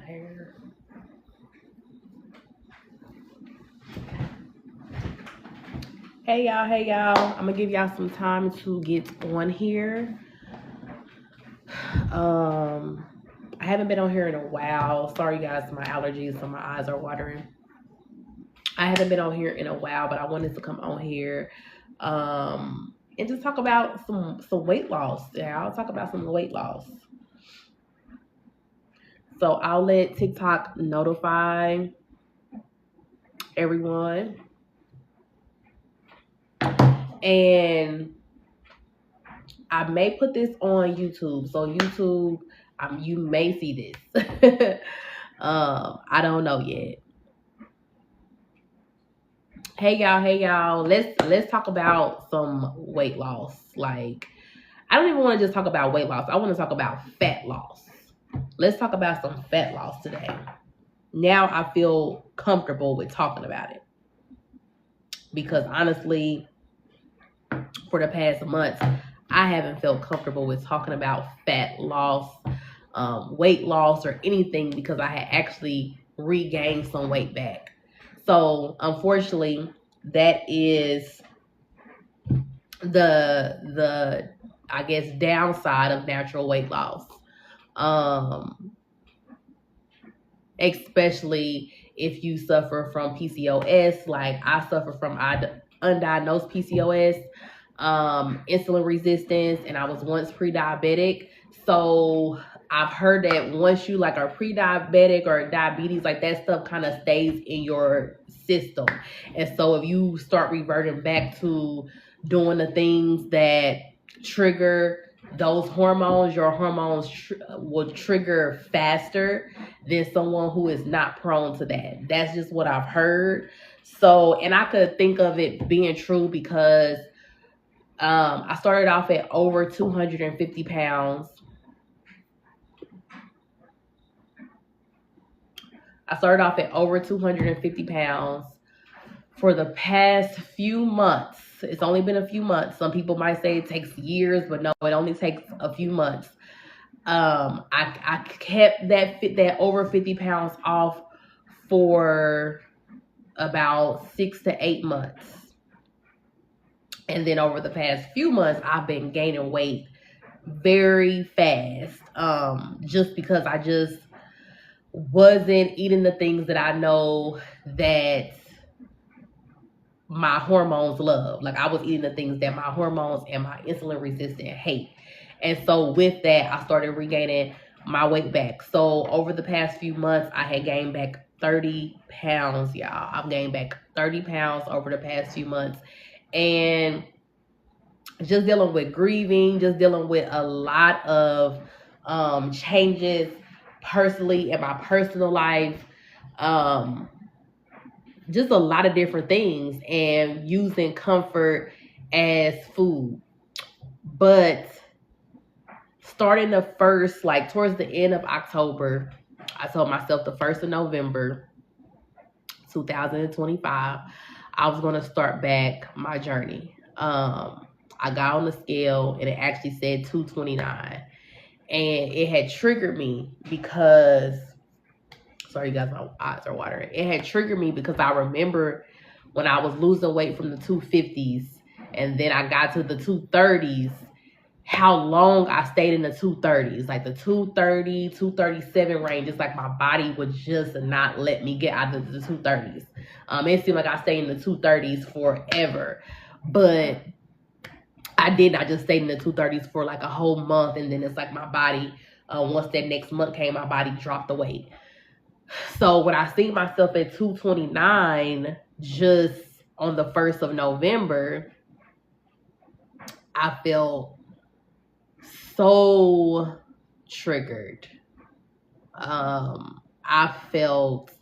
hair. Hey y'all, hey y'all. I'm gonna give y'all some time to get on here. Um, I haven't been on here in a while. Sorry guys, my allergies, so my eyes are watering. I haven't been on here in a while, but I wanted to come on here and just talk about some weight loss. Yeah, I'll talk about some weight loss. So I'll let TikTok notify everyone. And I may put this on YouTube. So YouTube, you may see this. I don't know yet. Hey y'all, hey y'all. Let's talk about some weight loss. Like, I don't even want to just talk about weight loss. I want to talk about fat loss. Let's talk about some fat loss today. Now I feel comfortable with talking about it. Because honestly, for the past months, I haven't felt comfortable with talking about fat loss, weight loss, or anything because I had actually regained some weight back. So unfortunately, that is the I guess downside of natural weight loss. Especially if you suffer from PCOS, like I suffer from undiagnosed PCOS, insulin resistance, and I was once pre-diabetic. So I've heard that once you like are pre-diabetic or diabetes, like that stuff kind of stays in your system. And so if you start reverting back to doing the things that trigger those hormones, your hormones will trigger faster than someone who is not prone to that. That's just what I've heard. So, and I could think of it being true because I started off at over 250 pounds. I started off at over 250 pounds. For the past few months, it's only been a few months. Some people might say it takes years, but no, it only takes a few months. I kept that over 50 pounds off for about 6 to 8 months. And then over the past few months, I've been gaining weight very fast. Just because I just wasn't eating the things that I know that my hormones love. Like I was eating the things that my hormones and my insulin resistant hate. And so with that, I started regaining my weight back. So over the past few months, I had gained back 30 pounds, y'all. I've gained back 30 pounds over the past few months. And just dealing with grieving, just dealing with a lot of changes personally in my personal life. Just a lot of different things and using comfort as food. But starting the first, like towards the end of October, I told myself the 1st of November, 2025, I was going to start back my journey. I got on the scale and it actually said 229. And it had triggered me because, sorry you guys, my eyes are watering. It had triggered me because I remember when I was losing weight from the 250s and then I got to the 230s, how long I stayed in the 230s, like the 230, 237 range. It's like my body would just not let me get out of the 230s. It seemed like I stayed in the 230s forever, but I did. I just stayed in the 230s for like a whole month, and then it's like my body, once that next month came, my body dropped the weight. So when I seen myself at 229 just on the 1st of November, I felt so triggered. I felt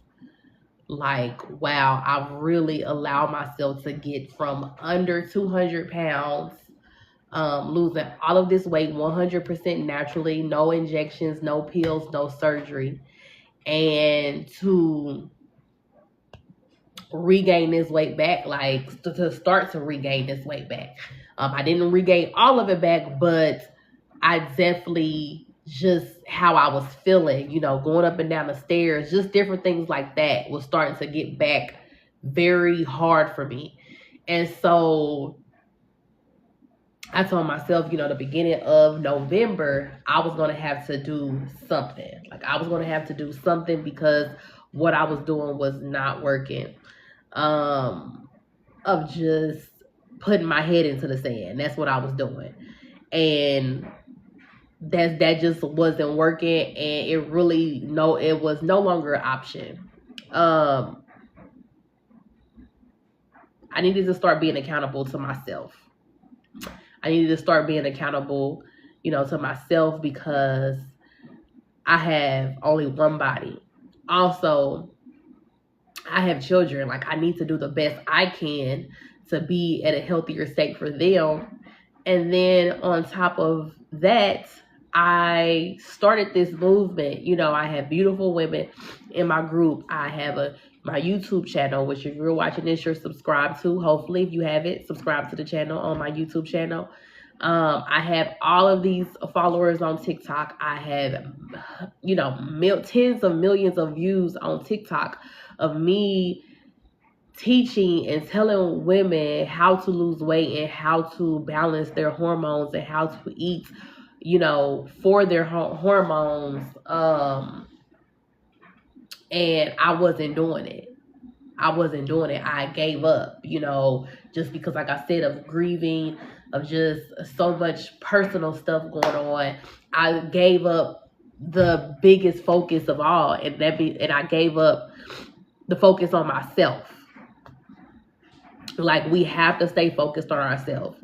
like, wow, I've really allowed myself to get from under 200 pounds, losing all of this weight 100% naturally, no injections, no pills, no surgery, and to regain this weight back, like to start to regain this weight back. I didn't regain all of it back, but I definitely just how I was feeling, you know, going up and down the stairs, just different things like that was starting to get back very hard for me. And so I told myself, you know, the beginning of November, I was going to have to do something. Like, I was going to have to do something because what I was doing was not working. Of just putting my head into the sand. That's what I was doing. And that just wasn't working, and it was no longer an option. I needed to start being accountable to myself. I needed to start being accountable, you know, to myself, because I have only one body. Also, I have children. Like, I need to do the best I can to be at a healthier state for them. And then on top of that, I started this movement. You know, I have beautiful women in my group. I have my YouTube channel, which if you're watching this, you're subscribed to. Hopefully, if you haven't, subscribe to the channel on my YouTube channel. I have all of these followers on TikTok. I have, you know, tens of millions of views on TikTok of me teaching and telling women how to lose weight and how to balance their hormones and how to eat, you know, for their hormones. And I wasn't doing it. I gave up, you know, just because, like I said, of grieving, of just so much personal stuff going on. I gave up the biggest focus of all, and I gave up the focus on myself. Like, we have to stay focused on ourselves.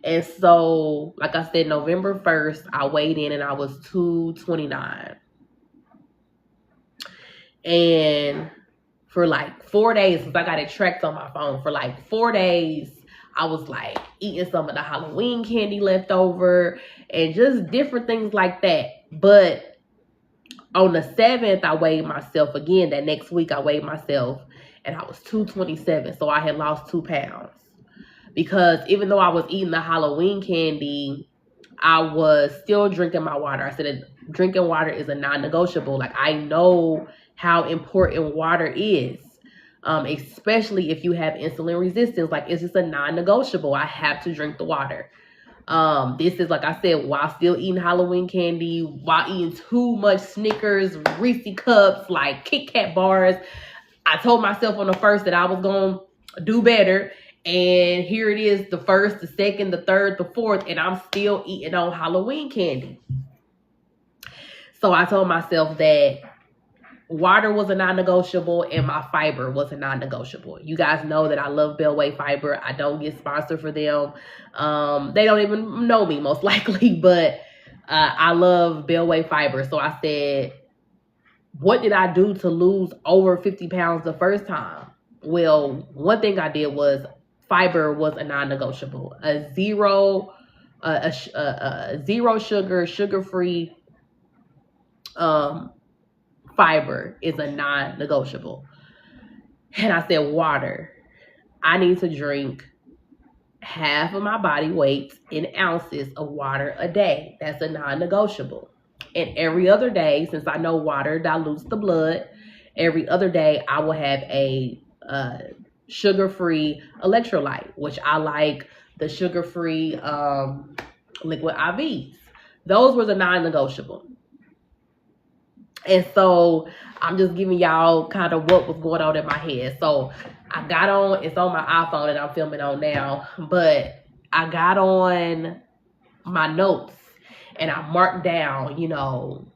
And so, like I said, November 1st, I weighed in and I was 229. And for like 4 days, because I got it tracked on my phone, for like 4 days, I was like eating some of the Halloween candy left over and just different things like that. But on the 7th, I weighed myself again. That next week, I weighed myself and I was 227. So I had lost 2 pounds. Because even though I was eating the Halloween candy, I was still drinking my water. I said drinking water is a non-negotiable. Like, I know how important water is, especially if you have insulin resistance. Like, it's just a non-negotiable. I have to drink the water. This is, like I said, while still eating Halloween candy, while eating too much Snickers, Reese cups, like Kit Kat bars. I told myself on the 1st that I was going to do better. And here it is, the 1st, the 2nd, the 3rd, the 4th, and I'm still eating on Halloween candy. So I told myself that water was a non-negotiable and my fiber was a non-negotiable. You guys know that I love Bellway Fiber. I don't get sponsored for them. They don't even know me, most likely, but I love Bellway Fiber. So I said, what did I do to lose over 50 pounds the first time? Well, one thing I did was fiber was a non-negotiable. A zero sugar, sugar-free fiber is a non-negotiable. And I said, water. I need to drink half of my body weight in ounces of water a day. That's a non-negotiable. And every other day, since I know water dilutes the blood, every other day I will have a sugar-free electrolyte, which I like the sugar-free liquid IVs. Those were the non-negotiable. And so I'm just giving y'all kind of what was going on in my head. So I got on, it's on my iPhone that I'm filming on now, but I got on my notes and I marked down, you know,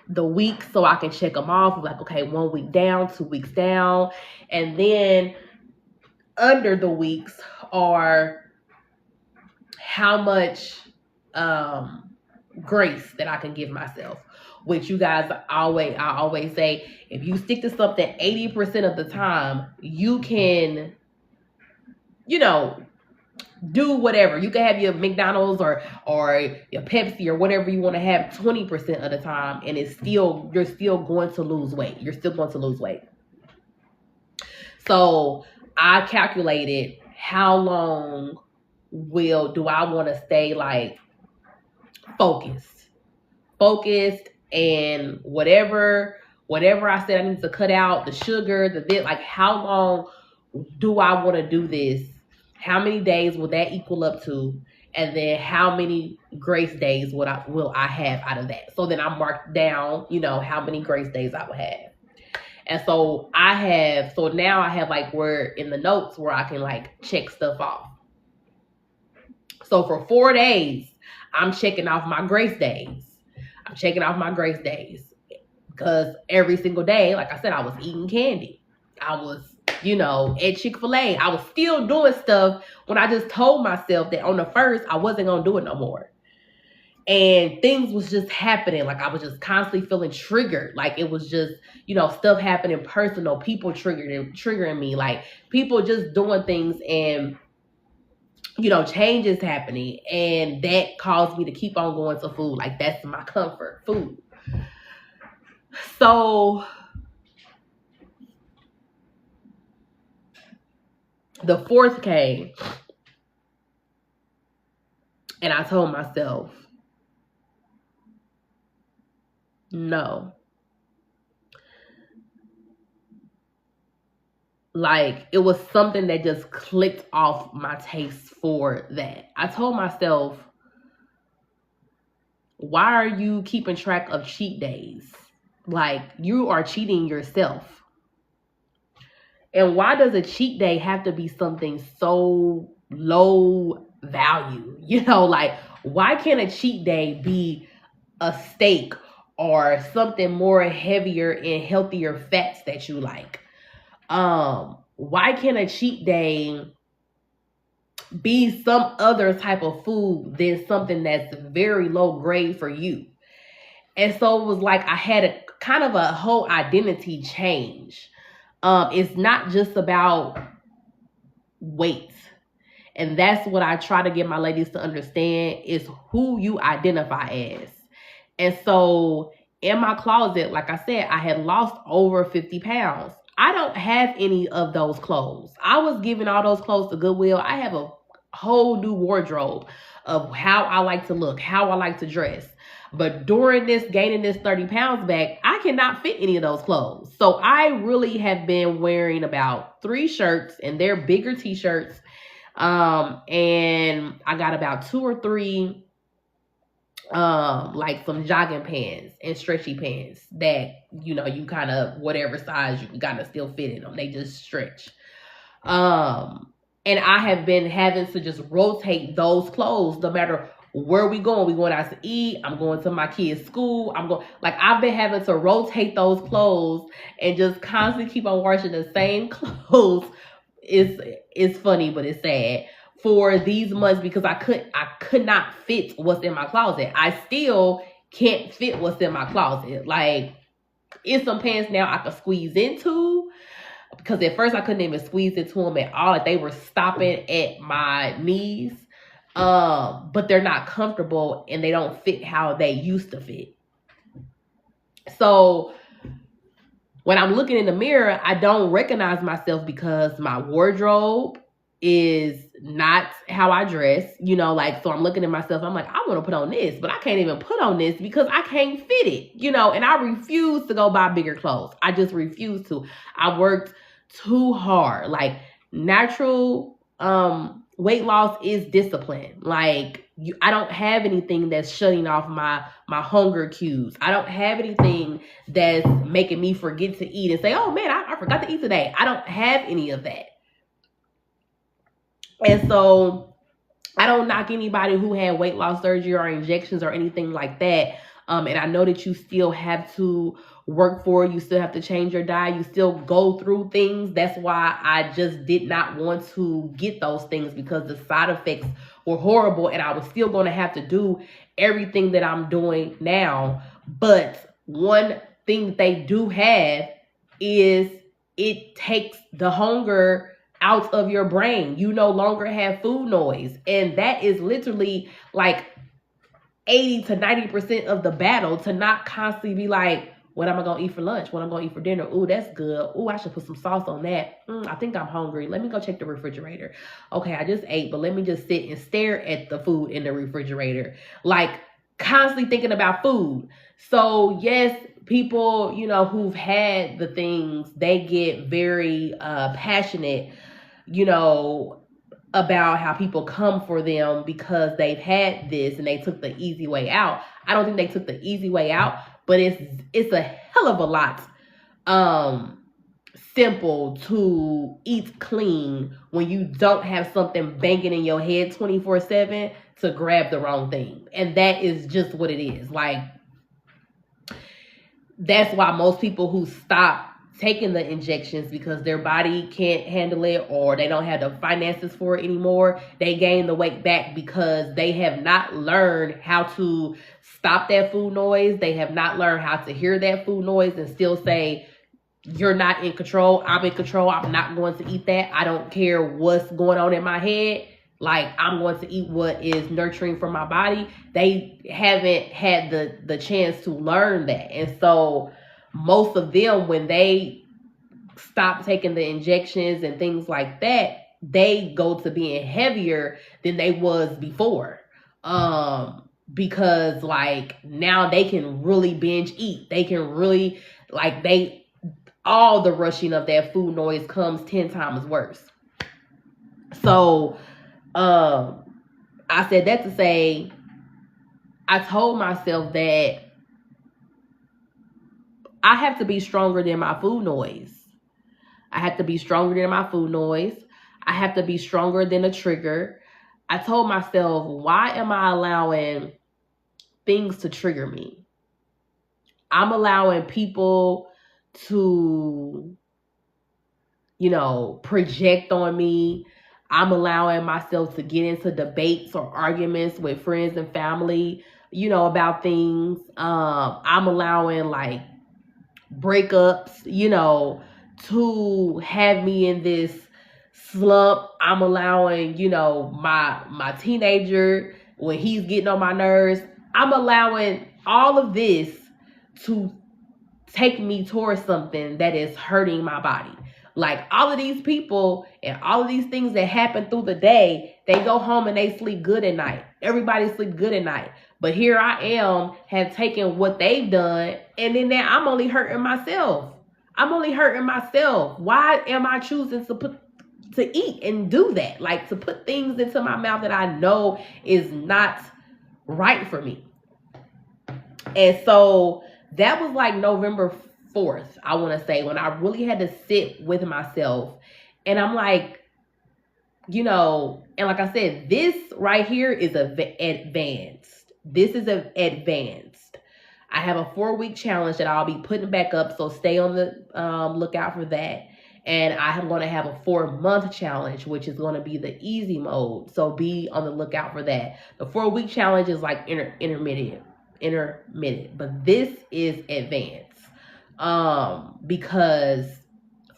the weeks so I can check them off. Like, okay, 1 week down, 2 weeks down. And then under the weeks are how much grace that I can give myself. Which you guys I always say, if you stick to something 80% of the time, you can, you know, do whatever. You can have your McDonald's or your Pepsi or whatever you want to have 20% of the time, and you're still going to lose weight. So I calculated how long do I want to stay like focused, and whatever I said I need to cut out, the sugar, the this, like how long do I want to do this? How many days will that equal up to? And then how many grace days will I have out of that? So then I marked down, how many grace days I would have. And so now I have like where in the notes where I can like check stuff off. So for 4 days, I'm checking off my grace days. Because every single day, like I said, I was eating candy. I was, at Chick-fil-A. I was still doing stuff when I just told myself that on the first, I wasn't going to do it no more. And things was just happening. Like I was just constantly feeling triggered. Like it was just, stuff happening personal. People triggering me. Like people just doing things and, changes happening. And that caused me to keep on going to food. Like that's my comfort, food. So the 4th came. And I told myself, no. Like it was something that just clicked off my taste for that. I told myself, why are you keeping track of cheat days? Like you are cheating yourself. And why does a cheat day have to be something so low value? Like why can't a cheat day be a steak or something more heavier and healthier fats that you like? Why can't a cheat day be some other type of food than something that's very low grade for you? And so it was like I had a kind of a whole identity change. It's not just about weight. And that's what I try to get my ladies to understand is who you identify as. And so in my closet, like I said, I had lost over 50 pounds. I don't have any of those clothes. I was giving all those clothes to Goodwill. I have a whole new wardrobe of how I like to look, how I like to dress. But during this gaining this 30 pounds back, I cannot fit any of those clothes. So I really have been wearing about 3 shirts, and they're bigger t-shirts. And I got about 2 or 3 like some jogging pants and stretchy pants that, you kind of, whatever size, you can kind of still fit in them. They just stretch. And I have been having to just rotate those clothes no matter where we going. We going out to eat. I'm going to my kids' school. I've been having to rotate those clothes and just constantly keep on washing the same clothes. It's funny, but it's sad. For these months because I could not fit what's in my closet. I still can't fit what's in my closet. Like, it's some pants now I could squeeze into, because at first I couldn't even squeeze into them at all. Like, they were stopping at my knees. But they're not comfortable and they don't fit how they used to fit. So when I'm looking in the mirror, I don't recognize myself because my wardrobe is not how I dress, so I'm looking at myself, I'm like, I want to put on this, but I can't even put on this because I can't fit it, and I refuse to go buy bigger clothes. I just refuse to. I worked too hard. Like, natural weight loss is discipline. Like, I don't have anything that's shutting off my hunger cues. I don't have anything that's making me forget to eat and say, oh man, I forgot to eat today. I don't have any of that. And so I don't knock anybody who had weight loss surgery or injections or anything like that. And I know that you still have to work for it. You still have to change your diet. You still go through things. That's why I just did not want to get those things, because the side effects were horrible and I was still going to have to do everything that I'm doing now. But one thing that they do have is it takes the hunger out of your brain. You no longer have food noise. And that is literally like 80 to 90% of the battle, to not constantly be like, what am I going to eat for lunch? What am I going to eat for dinner? Ooh, that's good. Ooh, I should put some sauce on that. I think I'm hungry. Let me go check the refrigerator. Okay, I just ate, but let me just sit and stare at the food in the refrigerator. Like, constantly thinking about food. So yes, people, who've had the things, they get very passionate, about how people come for them because they've had this and they took the easy way out. I don't think they took the easy way out, but it's a hell of a lot simple to eat clean when you don't have something banging in your head 24/7 to grab the wrong thing. And that is just what it is. Like, that's why most people who stop taking the injections because their body can't handle it or they don't have the finances for it anymore, they gain the weight back because they have not learned how to stop that food noise. They have not learned how to hear that food noise and still say, you're not in control. I'm in control. I'm not going to eat that. I don't care what's going on in my head. Like, I'm going to eat what is nurturing for my body. They haven't had the chance to learn that. And so most of them, when they stop taking the injections and things like that, they go to being heavier than they was before. Because like now they can really binge eat. They can really all the rushing of that food noise comes 10 times worse. So I said that to say, I told myself that I have to be stronger than my food noise. I have to be stronger than my food noise. I have to be stronger than a trigger. I told myself, why am I allowing things to trigger me? I'm allowing people to, project on me. I'm allowing myself to get into debates or arguments with friends and family, about things. I'm allowing like breakups, to have me in this slump. I'm allowing, my teenager, when he's getting on my nerves, I'm allowing all of this to take me towards something that is hurting my body. Like, all of these people and all of these things that happen through the day, they go home and they sleep good at night. Everybody sleeps good at night. But here I am, have taken what they've done, and then now I'm only hurting myself. Why am I choosing to eat and do that? Like, to put things into my mouth that I know is not right for me. And so that was like November 4th, I want to say, when I really had to sit with myself. And I'm like, and like I said, this right here is advanced. This is advanced. I have a 4-week challenge that I'll be putting back up, so stay on the lookout for that. And I am going to have a 4-month challenge, which is going to be the easy mode. So be on the lookout for that. The 4-week challenge is like intermittent, but this is advanced. Because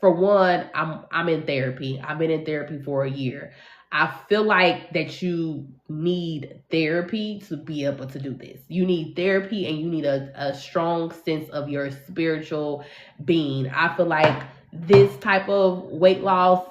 for one, I'm in therapy. I've been in therapy for a year. I feel like that you need therapy to be able to do this. You need therapy and you need a strong sense of your spiritual being. I feel like this type of weight loss,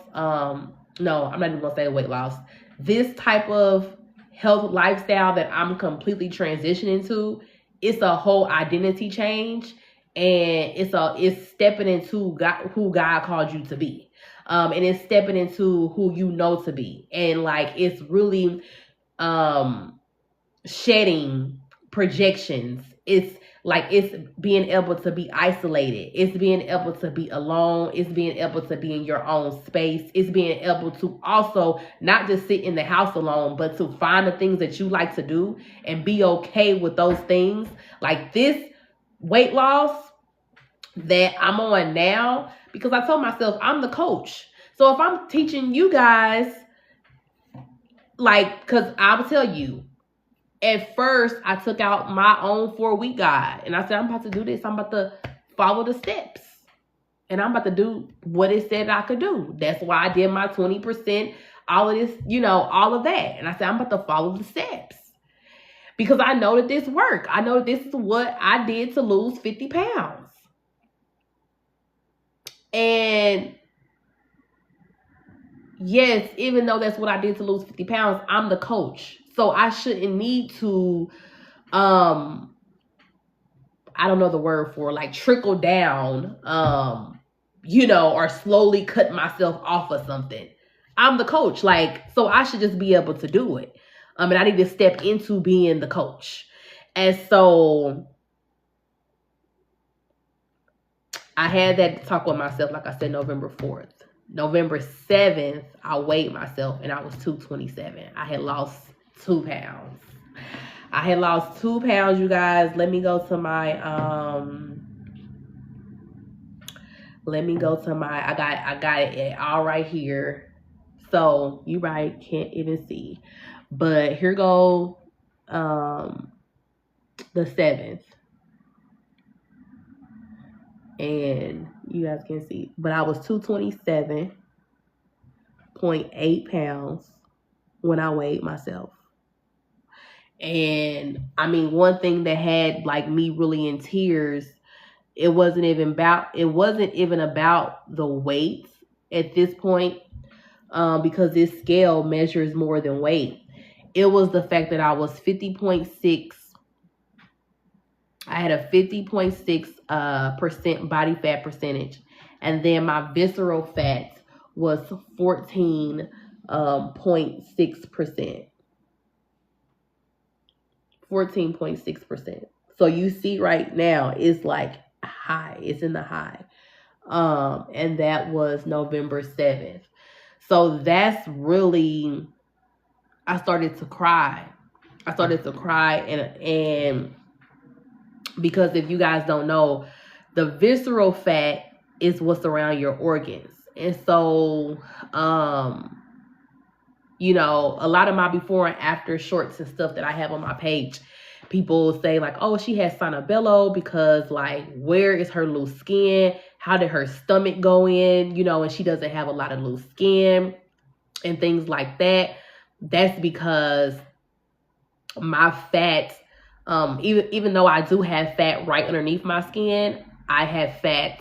no, I'm not even gonna say weight loss. This type of health lifestyle that I'm completely transitioning to, it's a whole identity change. And it's stepping into who God called you to be. And it's stepping into who you know to be. And like, it's really shedding projections. It's like, it's being able to be isolated. It's being able to be alone. It's being able to be in your own space. It's being able to also not just sit in the house alone, but to find the things that you like to do and be okay with those things. Like this weight loss that I'm on now, because I told myself I'm the coach. So if I'm teaching you guys, like, because I will tell you, at first I took out my own 4-week guide and I said, I'm about to do this. I'm about to follow the steps and I'm about to do what it said I could do. That's why I did my 20%, all of this, all of that. And I said, I'm about to follow the steps. Because I know that this worked. I know that this is what I did to lose 50 pounds. And yes, even though that's what I did to lose 50 pounds, I'm the coach. So I shouldn't need to I don't know the word for, like, trickle down, you know, or slowly cut myself off of something. I'm the coach, like, so I should just be able to do it. And I need to step into being the coach. And so I had that talk with myself, like I said, November 4th. November 7th, I weighed myself and I was 227. I had lost 2 pounds. I had lost 2 pounds, you guys. Let me go to my I got it all right here. So you right, can't even see. But here go the 7th. And you guys can see. But I was 227.8 pounds when I weighed myself. And I mean, one thing that had like me really in tears, it wasn't even about the weight at this point, because this scale measures more than weight. It was the fact that I was 50.6. I had a 50.6 percent body fat percentage, and then my visceral fat was 14.6%. 14.6%. So you see right now it's like high. It's in the high. And that was November 7th. So that's really, I started to cry. And because if you guys don't know, the visceral fat is what's around your organs. And so, you know, a lot of my before and after shorts and stuff that I have on my page, people say like, oh, she has Sanabello because like, where is her loose skin? How did her stomach go in? You know, and she doesn't have a lot of loose skin and things like that. That's because my fat, even though I do have fat right underneath my skin, I have fat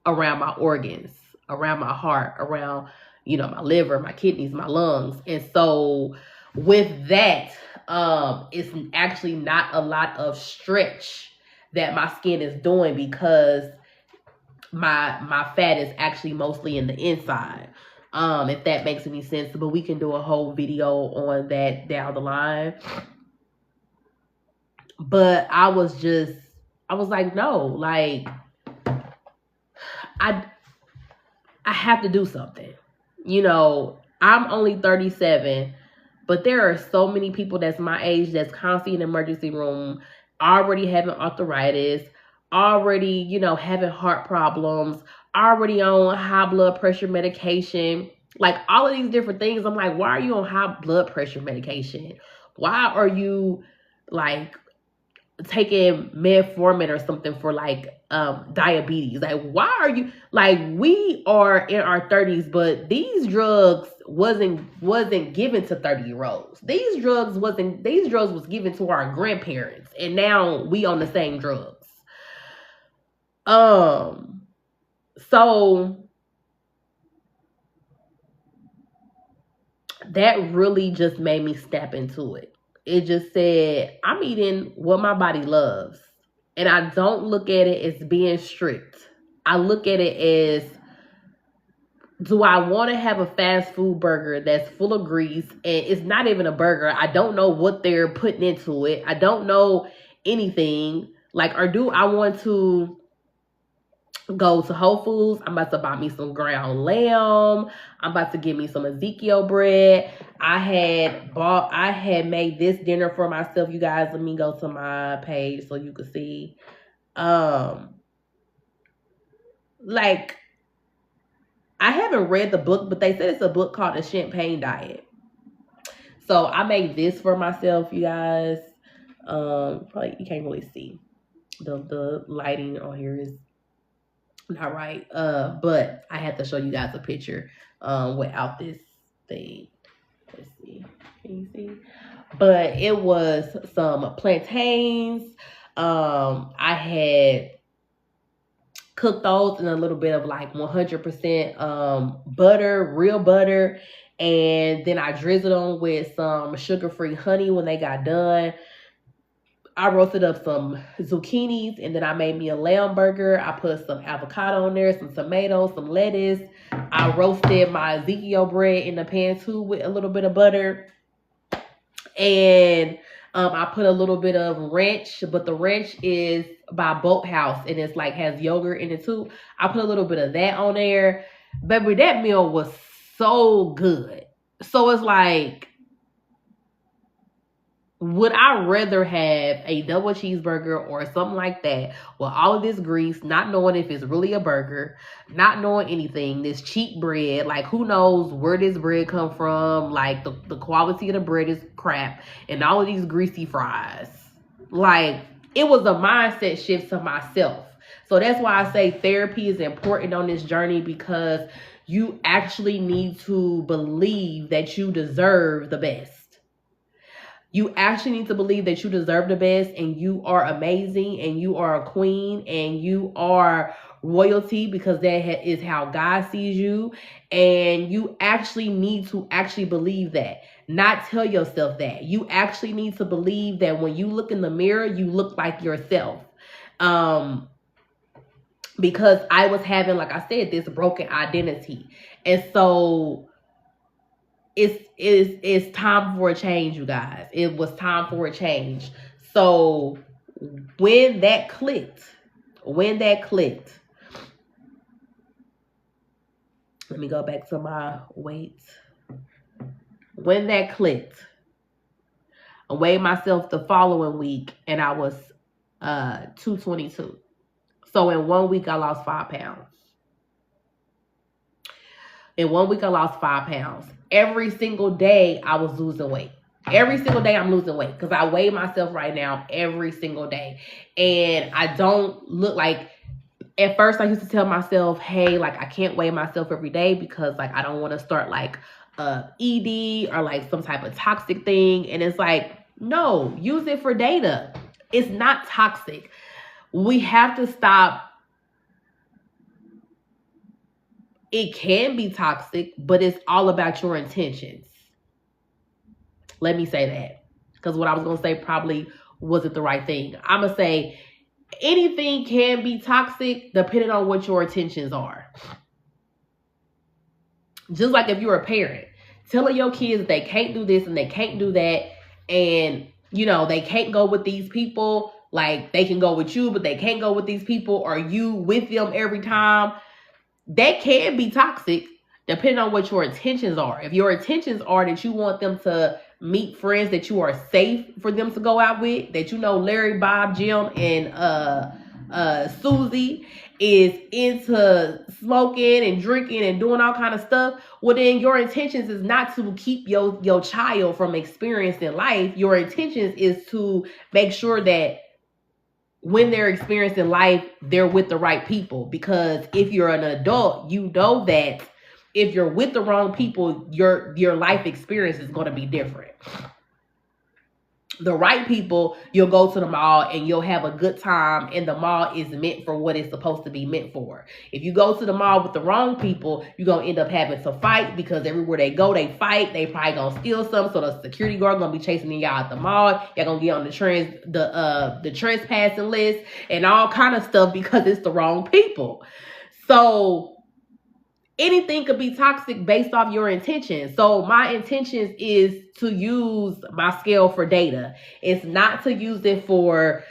around my organs, around my heart, around, you know, my liver, my kidneys, my lungs. And so with that, it's actually not a lot of stretch that my skin is doing because my fat is actually mostly in the inside. If that makes any sense, but we can do a whole video on that down the line. But I was like, no, like, I have to do something. You know, I'm only 37, but there are so many people that's my age that's constantly in the emergency room, already having arthritis, already, you know, having heart problems, already on high blood pressure medication, like all of these different things. I'm like, why are you on high blood pressure medication? Why are you like taking metformin or something for like diabetes? Like, why are you, like, we are in our 30s, but these drugs wasn't given to 30-year-olds. These drugs was given to our grandparents, and now we on the same drugs. So that really just made me step into it. It just said, I'm eating what my body loves. And I don't look at it as being strict. I look at it as, do I want to have a fast food burger that's full of grease and it's not even a burger? I don't know what they're putting into it. I don't know anything. Like, or do I want to go to Whole Foods? I'm about to buy me some ground lamb. I'm about to get me some Ezekiel bread. I had made this dinner for myself. You guys, let me go to my page so you can see. Like, I haven't read the book, but they said it's a book called The Champagne Diet. So I made this for myself, you guys. Probably you can't really see. The lighting on here is not right. But I had to show you guys a picture without this thing. Let's see. Can you see? But it was some plantains. I had cooked those in a little bit of like 100% butter, real butter. And then I drizzled them with some sugar-free honey when they got done. I roasted up some zucchinis, and then I made me a lamb burger. I put some avocado on there, some tomatoes, some lettuce. I roasted my Ezekiel bread in the pan too with a little bit of butter. And I put a little bit of ranch, but the ranch is by Boathouse, and it's like has yogurt in it too. I put a little bit of that on there. Baby, that meal was so good. So it's like, would I rather have a double cheeseburger or something like that with all of this grease, not knowing if it's really a burger, not knowing anything, this cheap bread, like who knows where this bread come from, like the quality of the bread is crap, and all of these greasy fries. Like, it was a mindset shift to myself. So that's why I say therapy is important on this journey, because you actually need to believe that you deserve the best. You actually need to believe that you deserve the best, and you are amazing, and you are a queen, and you are royalty, because that is how God sees you. And you actually need to actually believe that, not tell yourself that. You actually need to believe that when you look in the mirror, you look like yourself. Because I was having, like I said, this broken identity. And so it's time for a change, you guys. It was time for a change. So when that clicked, let me go back to my weights. When that clicked, I weighed myself the following week, and I was 222. So in 1 week, I lost 5 pounds. In 1 week, I lost 5 pounds. Every single day, I was losing weight. Every single day, I'm losing weight, because I weigh myself right now every single day. And I don't look like, at first, I used to tell myself, hey, like, I can't weigh myself every day because, like, I don't want to start, like, ED or, like, some type of toxic thing. And it's like, no, use it for data. It's not toxic. We have to stop. It can be toxic, but it's all about your intentions. Let me say that, because what I was going to say probably wasn't the right thing. I'm going to say anything can be toxic depending on what your intentions are. Just like if you're a parent, telling your kids they can't do this and they can't do that, and, you know, they can't go with these people. Like, they can go with you, but they can't go with these people, or you with them every time. That can be toxic depending on what your intentions are. If your intentions are that you want them to meet friends that you are safe for them to go out with, that you know Larry, Bob, Jim, and Susie is into smoking and drinking and doing all kind of stuff, well, then your intentions is not to keep your child from experiencing life. Your intentions is to make sure that when they're experiencing life, they're with the right people. Because if you're an adult, you know that if you're with the wrong people, your life experience is going to be different. The right people, you'll go to the mall and you'll have a good time, and the mall is meant for what it's supposed to be meant for. If you go to the mall with the wrong people, you're going to end up having to fight, because everywhere they go, they fight. They probably going to steal something, so the security guard going to be chasing y'all at the mall. Y'all going to get on the trespassing list and all kind of stuff, because it's the wrong people. So anything could be toxic based off your intentions. So my intentions is to use my scale for data. It's not to use it for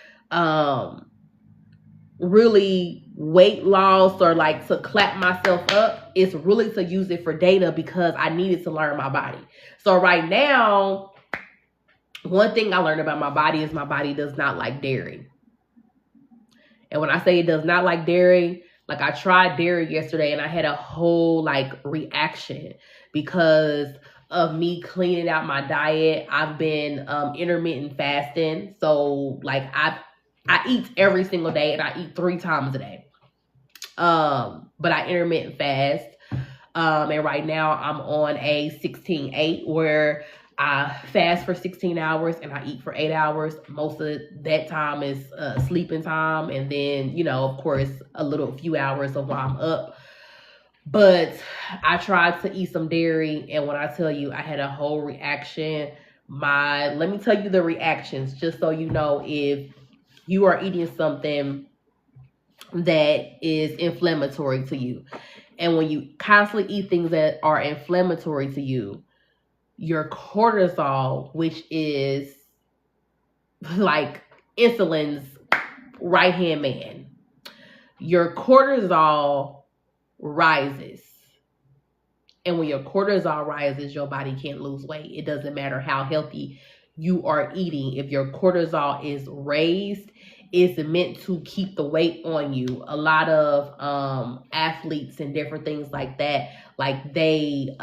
really weight loss or like to clap myself up. It's really to use it for data, because I needed to learn my body. So right now, one thing I learned about my body is my body does not like dairy. And when I say it does not like dairy, like, I tried dairy yesterday and I had a whole like reaction because of me cleaning out my diet. I've been intermittent fasting. So like I eat every single day, and I eat 3 times a day. But I intermittent fast. And right now I'm on a 16-8 where I fast for 16 hours and I eat for 8 hours. Most of that time is sleeping time. And then, you know, of course, a few hours of while I'm up. But I tried to eat some dairy. And when I tell you, I had a whole reaction. Let me tell you the reactions just so you know if you are eating something that is inflammatory to you. And when you constantly eat things that are inflammatory to you, your cortisol, which is like insulin's right hand man, your cortisol rises. And when your cortisol rises, your body can't lose weight. It doesn't matter how healthy you are eating. If your cortisol is raised, it's meant to keep the weight on you. A lot of athletes and different things like that, like they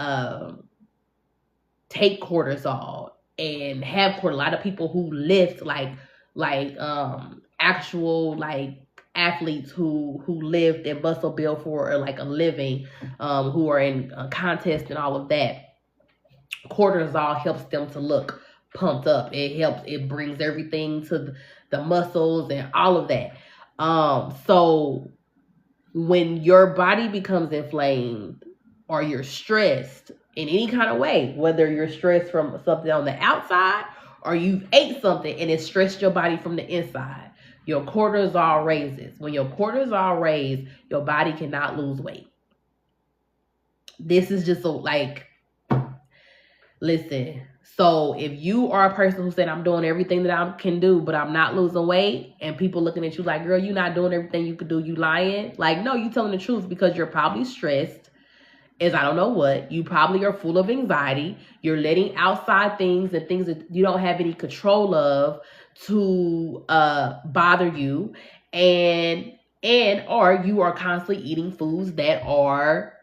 take cortisol and have cortisol. A lot of people who lift like actual like athletes who lift and muscle build for like a living, who are in a contest and all of that, cortisol helps them to look pumped up. It brings everything to the muscles and all of that. So when your body becomes inflamed or you're stressed in any kind of way, whether you're stressed from something on the outside or you've ate something and it stressed your body from the inside, your cortisol raises. When your cortisol raises, your body cannot lose weight. This is just listen. So if you are a person who said, I'm doing everything that I can do, but I'm not losing weight, and people looking at you like, girl, you're not doing everything you could do, you lying. Like, no, you telling the truth because you're probably stressed as I don't know what. You probably are full of anxiety. You're letting outside things and things that you don't have any control of to bother you. And or you are constantly eating foods that are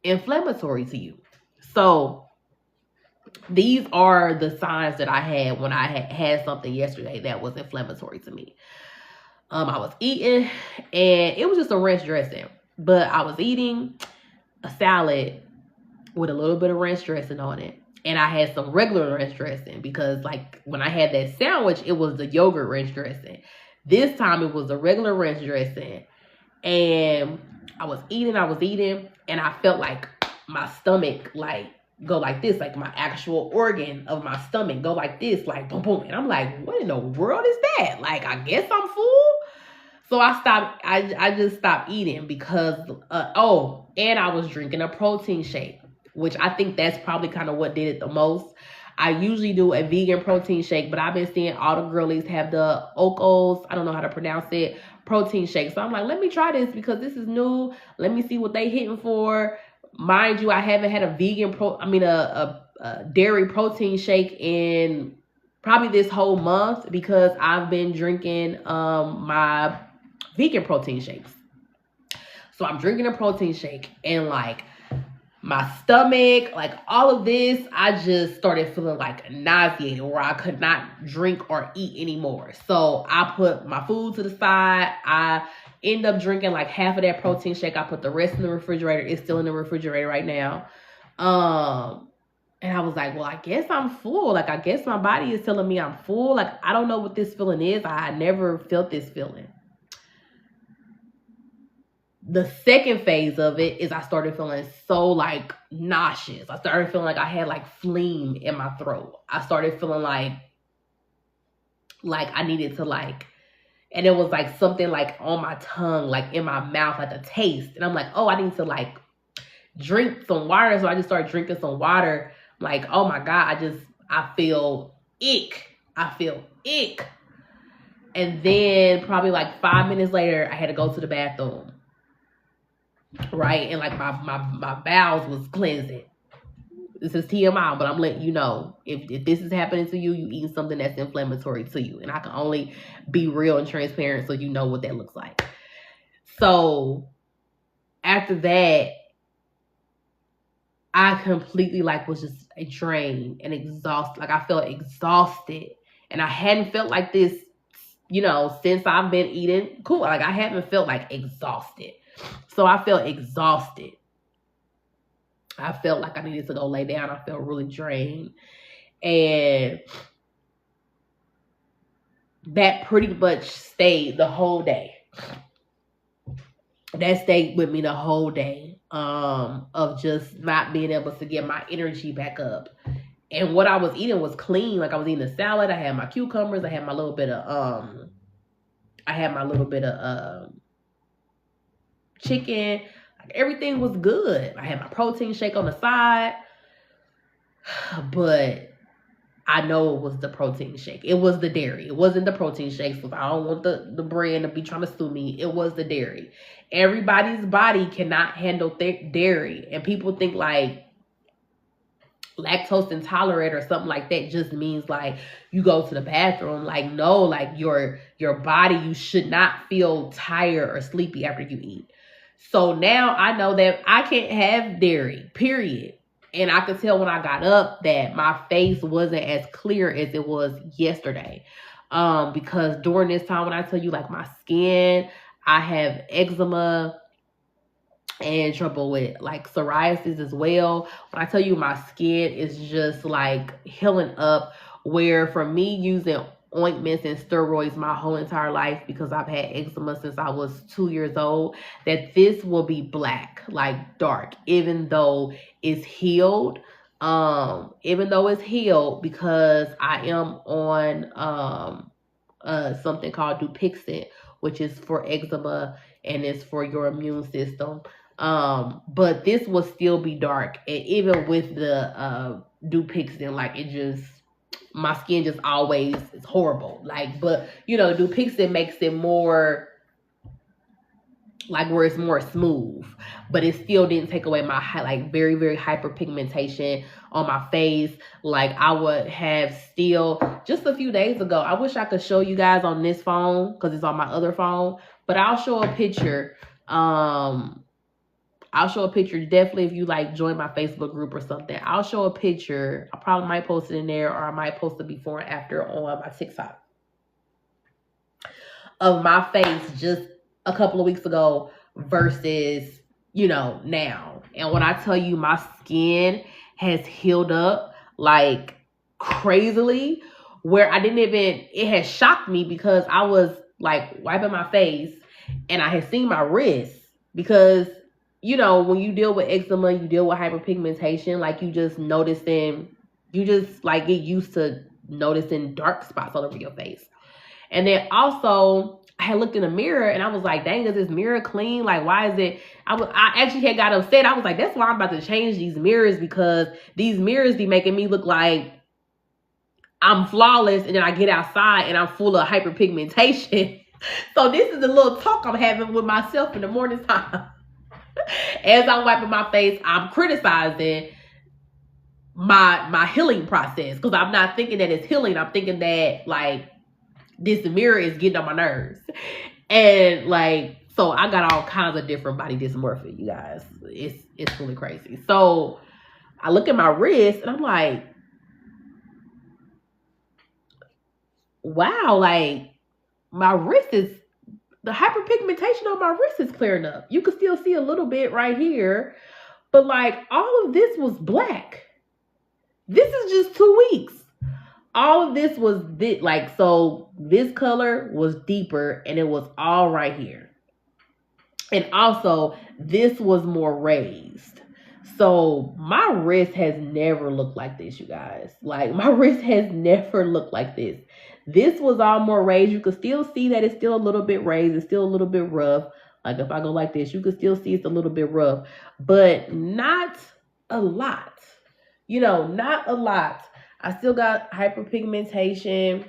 inflammatory to you. So these are the signs that I had when I had something yesterday that was inflammatory to me. I was eating and it was just a ranch dressing, but I was eating a salad with a little bit of ranch dressing on it. And I had some regular ranch dressing because like when I had that sandwich, it was the yogurt ranch dressing. This time it was the regular ranch dressing. And I was eating and I felt like my stomach like go like this, like my actual organ of my stomach go like this, like boom, boom. And I'm like, what in the world is that? Like, I guess I'm full. So I stopped, I just stopped eating because, and I was drinking a protein shake, which I think that's probably kind of what did it the most. I usually do a vegan protein shake, but I've been seeing all the girlies have the Okos, I don't know how to pronounce it, protein shake. So I'm like, let me try this because this is new. Let me see what they hitting for. Mind you, I haven't had a dairy protein shake in probably this whole month because I've been drinking my vegan protein shakes. So I'm drinking a protein shake and like my stomach, like all of this, I just started feeling like nauseated where I could not drink or eat anymore. So I put my food to the side. I end up drinking like half of that protein shake. I put the rest in the refrigerator. It's still in the refrigerator right now. And I was like, well, I guess I'm full. Like, I guess my body is telling me I'm full. Like, I don't know what this feeling is. I never felt this feeling. The second phase of it is I started feeling so like nauseous. I started feeling like I had like phlegm in my throat. I started feeling like I needed to like, and it was like something like on my tongue, like in my mouth, like a taste. And I'm like, oh, I need to like drink some water. So I just started drinking some water. Like, oh my God, I feel ick. I feel ick. And then probably like 5 minutes later, I had to go to the bathroom. Right? And like my bowels was cleansing. This is TMI, but I'm letting you know if this is happening to you, you eating something that's inflammatory to you. And I can only be real and transparent so you know what that looks like. So after that, I completely like was just drained and exhausted. Like I felt exhausted. And I hadn't felt like this, since I've been eating. Cool. Like I haven't felt like exhausted. So I felt exhausted. I felt like I needed to go lay down. I felt really drained. And that pretty much stayed the whole day. That stayed with me the whole day, of just not being able to get my energy back up And what I was eating was clean. Like I was eating a salad. I had my cucumbers. I had my little bit of chicken. Like everything was good. I had my protein shake on the side. But I know it was the protein shake. It was the dairy. It wasn't the protein shake. So I don't want the brand to be trying to sue me. It was the dairy. Everybody's body cannot handle dairy. And people think like lactose intolerant or something like that just means like you go to the bathroom. Like no, like your body, you should not feel tired or sleepy after you eat. So now I know that I can't have dairy, period. And I could tell when I got up that my face wasn't as clear as it was yesterday. Because during this time, when I tell you like my skin, I have eczema and trouble with like psoriasis as well. When I tell you my skin is just like healing up, where for me using ointments and steroids my whole entire life because I've had eczema since I was 2 years old, that this will be black, like dark, even though it's healed. Because I am on something called Dupixent, which is for eczema and it's for your immune system. But this will still be dark, and even with the Dupixent, like it just, my skin just always is horrible. Like, but you know, Dupixent makes it more like where it's more smooth, but it still didn't take away my like very, very hyperpigmentation on my face. Like I would have still just a few days ago. I wish I could show you guys on this phone because it's on my other phone, but I'll show a picture. I'll show a picture definitely if you like join my Facebook group or something. I'll show a picture. I probably might post it in there, or I might post it before and after on my TikTok of my face just a couple of weeks ago versus, you know, now. And when I tell you my skin has healed up like crazily, where I didn't even, it has shocked me because I was like wiping my face and I had seen my wrist because, you know, when you deal with eczema, you deal with hyperpigmentation, like you just like get used to noticing dark spots all over your face. And then also, I had looked in the mirror and I was like, dang, is this mirror clean? Like, why is it? I actually had got upset. I was like, that's why I'm about to change these mirrors, because these mirrors be making me look like I'm flawless. And then I get outside and I'm full of hyperpigmentation. So this is the little talk I'm having with myself in the morning time. As I'm wiping my face, I'm criticizing my healing process because I'm not thinking that it's healing. I'm thinking that like this mirror is getting on my nerves. And like, so I got all kinds of different body dysmorphia, you guys. It's really crazy. So I look at my wrist and I'm like, wow, like my wrist is, the hyperpigmentation on my wrist is clearing up. You can still see a little bit right here, but like all of this was black. This is just 2 weeks. All of this was like, so this color was deeper and it was all right here. And also this was more raised. So my wrist has never looked like this, you guys. Like my wrist has never looked like this. This was all more raised. You can still see that it's still a little bit raised. It's still a little bit rough. Like if I go like this, you can still see it's a little bit rough, but not a lot. You know, not a lot. I still got hyperpigmentation.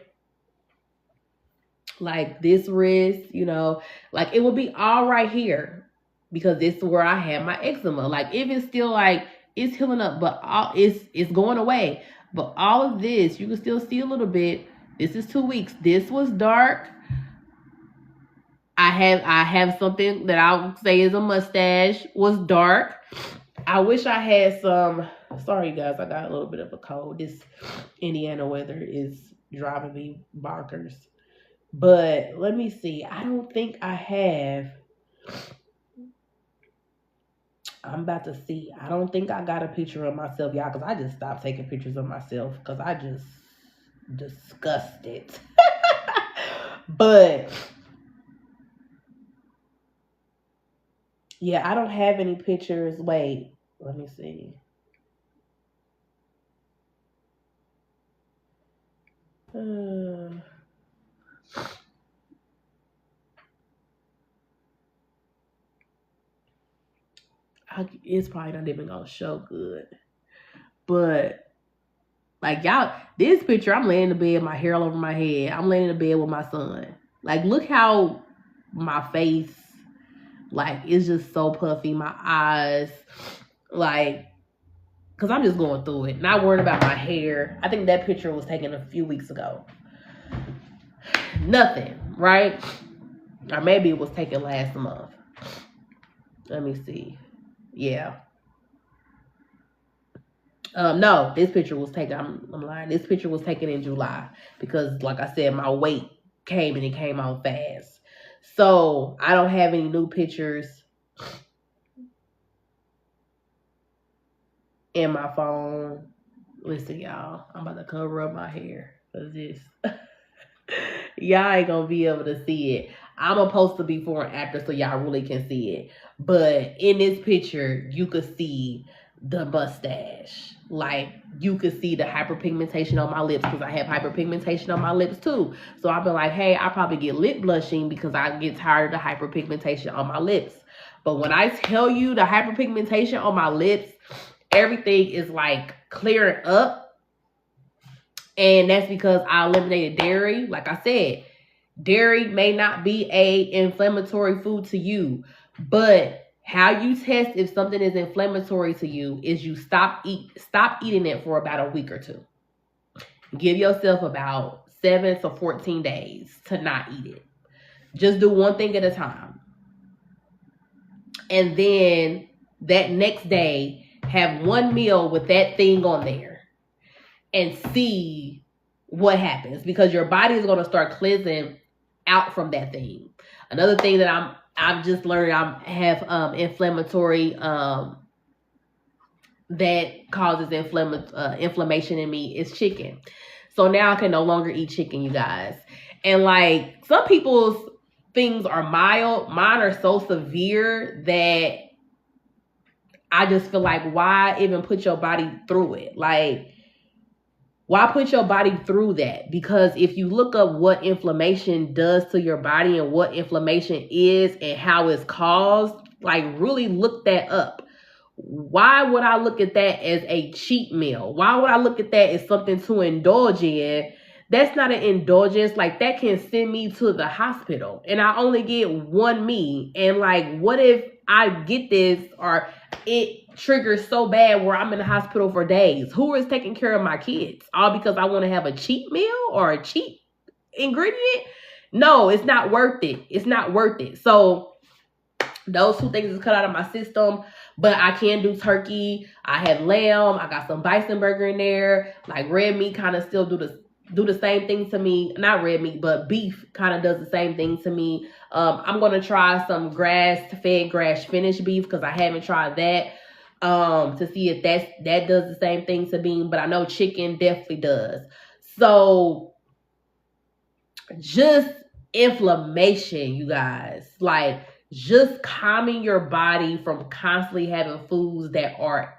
Like this wrist, you know, like it will be all right here because this is where I had my eczema. Like if it's still like it's healing up, but all it's going away. But all of this, you can still see a little bit. This is 2 weeks. This was dark. I have something that I'll say is a mustache, was dark. I wish I had some. Sorry, guys, I got a little bit of a cold. This Indiana weather is driving me bonkers. But let me see. I don't think I have. I'm about to see. I don't think I got a picture of myself, y'all, because I just stopped taking pictures of myself because I just disgusted. But yeah, I don't have any pictures. Wait, let me see. It's probably not even gonna show good, but like y'all, this picture, I'm laying in the bed, my hair all over my head. I'm laying in the bed with my son. Like, look how my face, like, it's just so puffy. My eyes, like, because I'm just going through it. Not worried about my hair. I think that picture was taken a few weeks ago. Nothing, right? Or maybe it was taken last month. Let me see. Yeah. No, this picture was taken. I'm lying. This picture was taken in July because, like I said, my weight came and it came on fast. So I don't have any new pictures in my phone. Listen, y'all, I'm about to cover up my hair because this. Y'all ain't gonna be able to see it. I'm gonna post the before and after so y'all really can see it. But in this picture, you could see the mustache. Like, you could see the hyperpigmentation on my lips because I have hyperpigmentation on my lips too. So I've been like, hey, I probably get lip blushing because I get tired of the hyperpigmentation on my lips. But when I tell you the hyperpigmentation on my lips, everything is like clearing up. And that's because I eliminated dairy. Like I said, dairy may not be a inflammatory food to you, but how you test if something is inflammatory to you is you stop eating it for about a week or two. Give yourself about 7 to 14 days to not eat it. Just do one thing at a time. And then that next day, have one meal with that thing on there and see what happens, because your body is going to start cleansing out from that thing. Another thing that I've just learned, I have inflammatory that causes inflammation in me is chicken. So now I can no longer eat chicken, you guys. And like, some people's things are mild. Mine are so severe that I just feel like, why even put your body through it? Like, why put your body through that? Because if you look up what inflammation does to your body and what inflammation is and how it's caused, like, really look that up. Why would I look at that as a cheat meal? Why would I look at that as something to indulge in? That's not an indulgence. Like, that can send me to the hospital and I only get one me. And like, what if I get this or it triggers so bad where I'm in the hospital for days? Who is taking care of my kids? All because I want to have a cheat meal or a cheat ingredient? No, it's not worth it. It's not worth it. So those two things is cut out of my system. But I can do turkey. I have lamb. I got some bison burger in there. Like, red meat kind of still do the same thing to me. Not red meat, but beef kind of does the same thing to me. I'm going to try some grass-fed, grass-finished beef because I haven't tried that to see if that does the same thing to me. But I know chicken definitely does. So just inflammation, you guys. Like, just calming your body from constantly having foods that are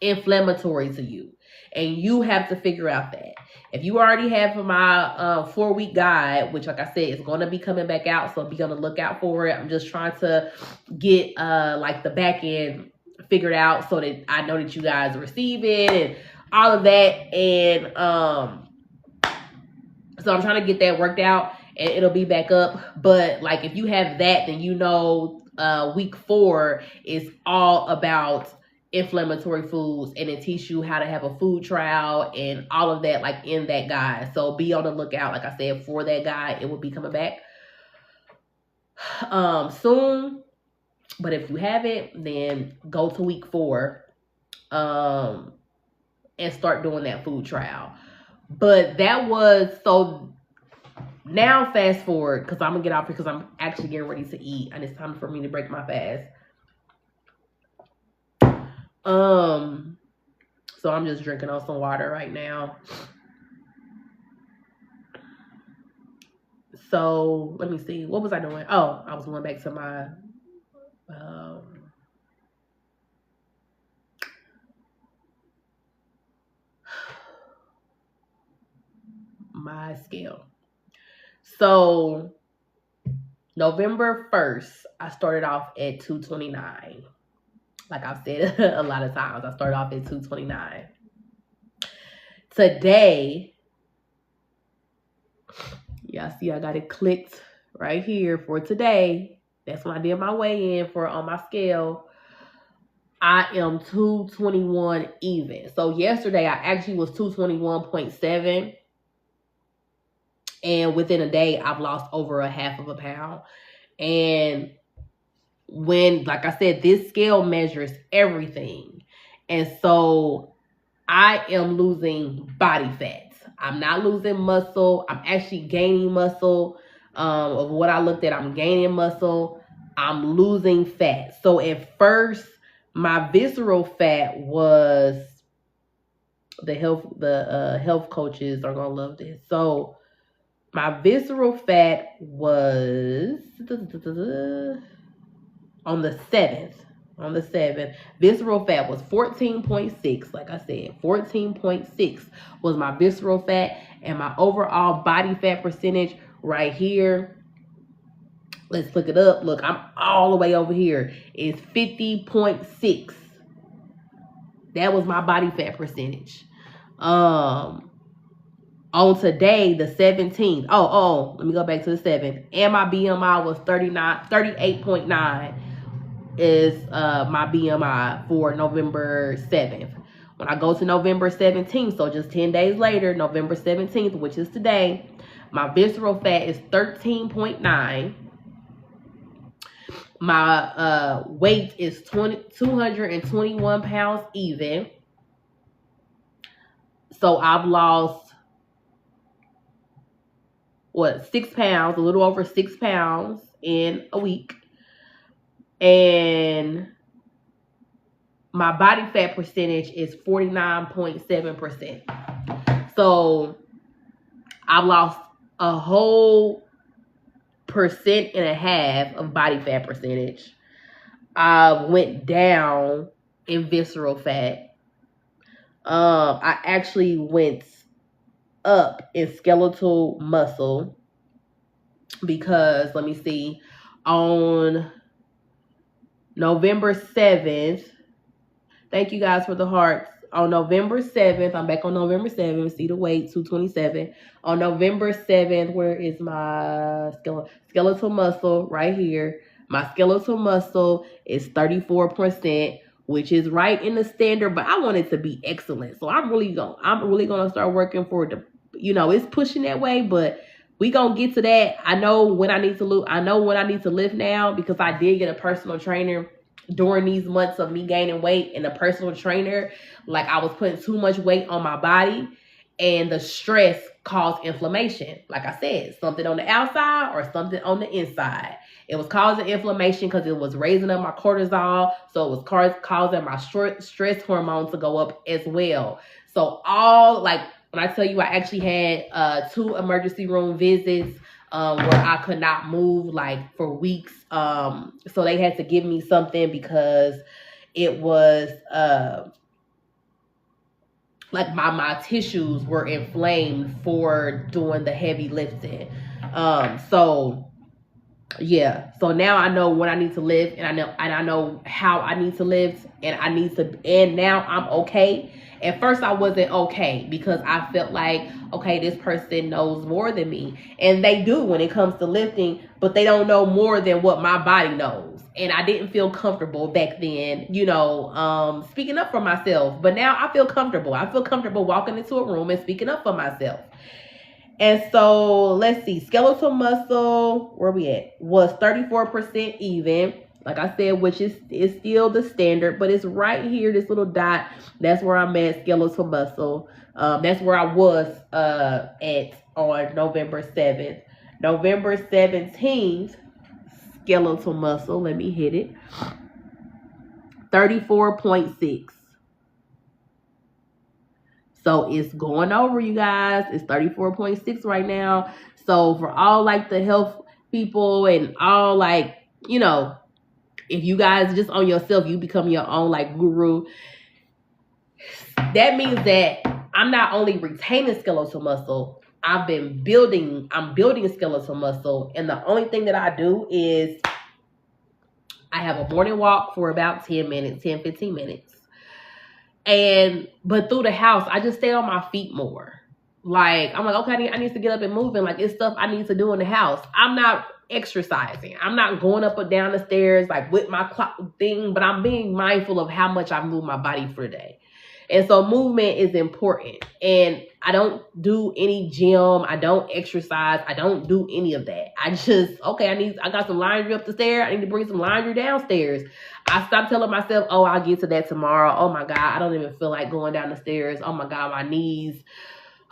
inflammatory to you. And you have to figure out that. If you already have my 4-week guide, which, like I said, is going to be coming back out, so be on the lookout for it. I'm just trying to get like the back end figured out so that I know that you guys receive it and all of that. And so I'm trying to get that worked out and it'll be back up. But like, if you have that, then you know week 4 is all about inflammatory foods, and it teaches you how to have a food trial and all of that, like, in that guide. So be on the lookout, like I said, for that guide. It will be coming back soon. But if you have it, then go to week 4 and start doing that food trial. But that was, so now fast forward, because I'm gonna get off because I'm actually getting ready to eat and it's time for me to break my fast. So I'm just drinking on some water right now. So let me see, what was I doing? Oh, I was going back to my my scale. So November 1st, I started off at 229. Like I've said a lot of times, I started off at 229. Today, y'all see I got it clicked right here for today. That's when I did my weigh-in for on my scale. I am 221 even. So yesterday I actually was 221.7. And within a day, I've lost over a half of a pound. And when, like I said, this scale measures everything. And so I am losing body fat. I'm not losing muscle. I'm actually gaining muscle. Of what I looked at, I'm gaining muscle. I'm losing fat. So at first, my visceral fat was the health coaches are gonna love this. So my visceral fat was on the 7th. On the 7th, visceral fat was 14.6. Like I said, 14.6 was my visceral fat, and my overall body fat percentage right here. Let's look it up. Look, I'm all the way over here. It's 50.6. That was my body fat percentage. On today, the 17th. Oh, let me go back to the 7th. And my BMI was 38.9 is my BMI for November 7th. When I go to November 17th, so just 10 days later, November 17th, which is today, my visceral fat is 13.9. My weight is 221 pounds even. So I've lost, 6 pounds, a little over 6 pounds in a week. And my body fat percentage is 49.7%. So I've lost a whole 1.5% of body fat percentage. I went down in visceral fat. I actually went up in skeletal muscle because, let me see, on November 7th, thank you guys for the hearts. On November 7th, I'm back on November 7th, see the weight, 227. On November 7th, where is my skeletal muscle? Right here. My skeletal muscle is 34%, which is right in the standard, but I want it to be excellent. So I'm really gonna start working for the, it's pushing that way, but we gonna get to that. I know when I need to lose. I know when I need to lift now, because I did get a personal trainer during these months of me gaining weight, and the personal trainer, like, I was putting too much weight on my body, and the stress caused inflammation. Like I said, something on the outside or something on the inside. It was causing inflammation because it was raising up my cortisol, so it was causing my stress hormone to go up as well. So when I tell you, I actually had 2 emergency room visits where I could not move for weeks. So they had to give me something because it was my tissues were inflamed for doing the heavy lifting. So now I know when I need to lift, and I know how I need to lift, and now I'm okay. At first I wasn't okay because I felt like, okay, this person knows more than me. And they do when it comes to lifting, but they don't know more than what my body knows. And I didn't feel comfortable back then, speaking up for myself. But now I feel comfortable. I feel comfortable walking into a room and speaking up for myself. And so let's see, skeletal muscle, where we at, was 34% even. Like I said, which is still the standard, but it's right here, this little dot. That's where I'm at, skeletal muscle. That's where I was at on November 7th. November 17th, skeletal muscle, let me hit it, 34.6. So it's going over, you guys. It's 34.6 right now. So for all the health people and all if you guys just on yourself, you become your own guru. That means that I'm not only retaining skeletal muscle, I'm building skeletal muscle. And the only thing that I do is I have a morning walk for about 10 minutes, 10, 15 minutes. But through the house, I just stay on my feet more. Like, I'm like, okay, I need to get up and move. And like, it's stuff I need to do in the house. I'm not exercising. I'm not going up and down the stairs like with my clock thing, but I'm being mindful of how much I move my body for the day. And so movement is important. And I don't do any gym. I don't exercise. I don't do any of that. I just, okay, I got some laundry up the stairs. I need to bring some laundry downstairs. I stopped telling myself, oh, I'll get to that tomorrow. Oh my God, I don't even feel like going down the stairs. Oh my God, my knees.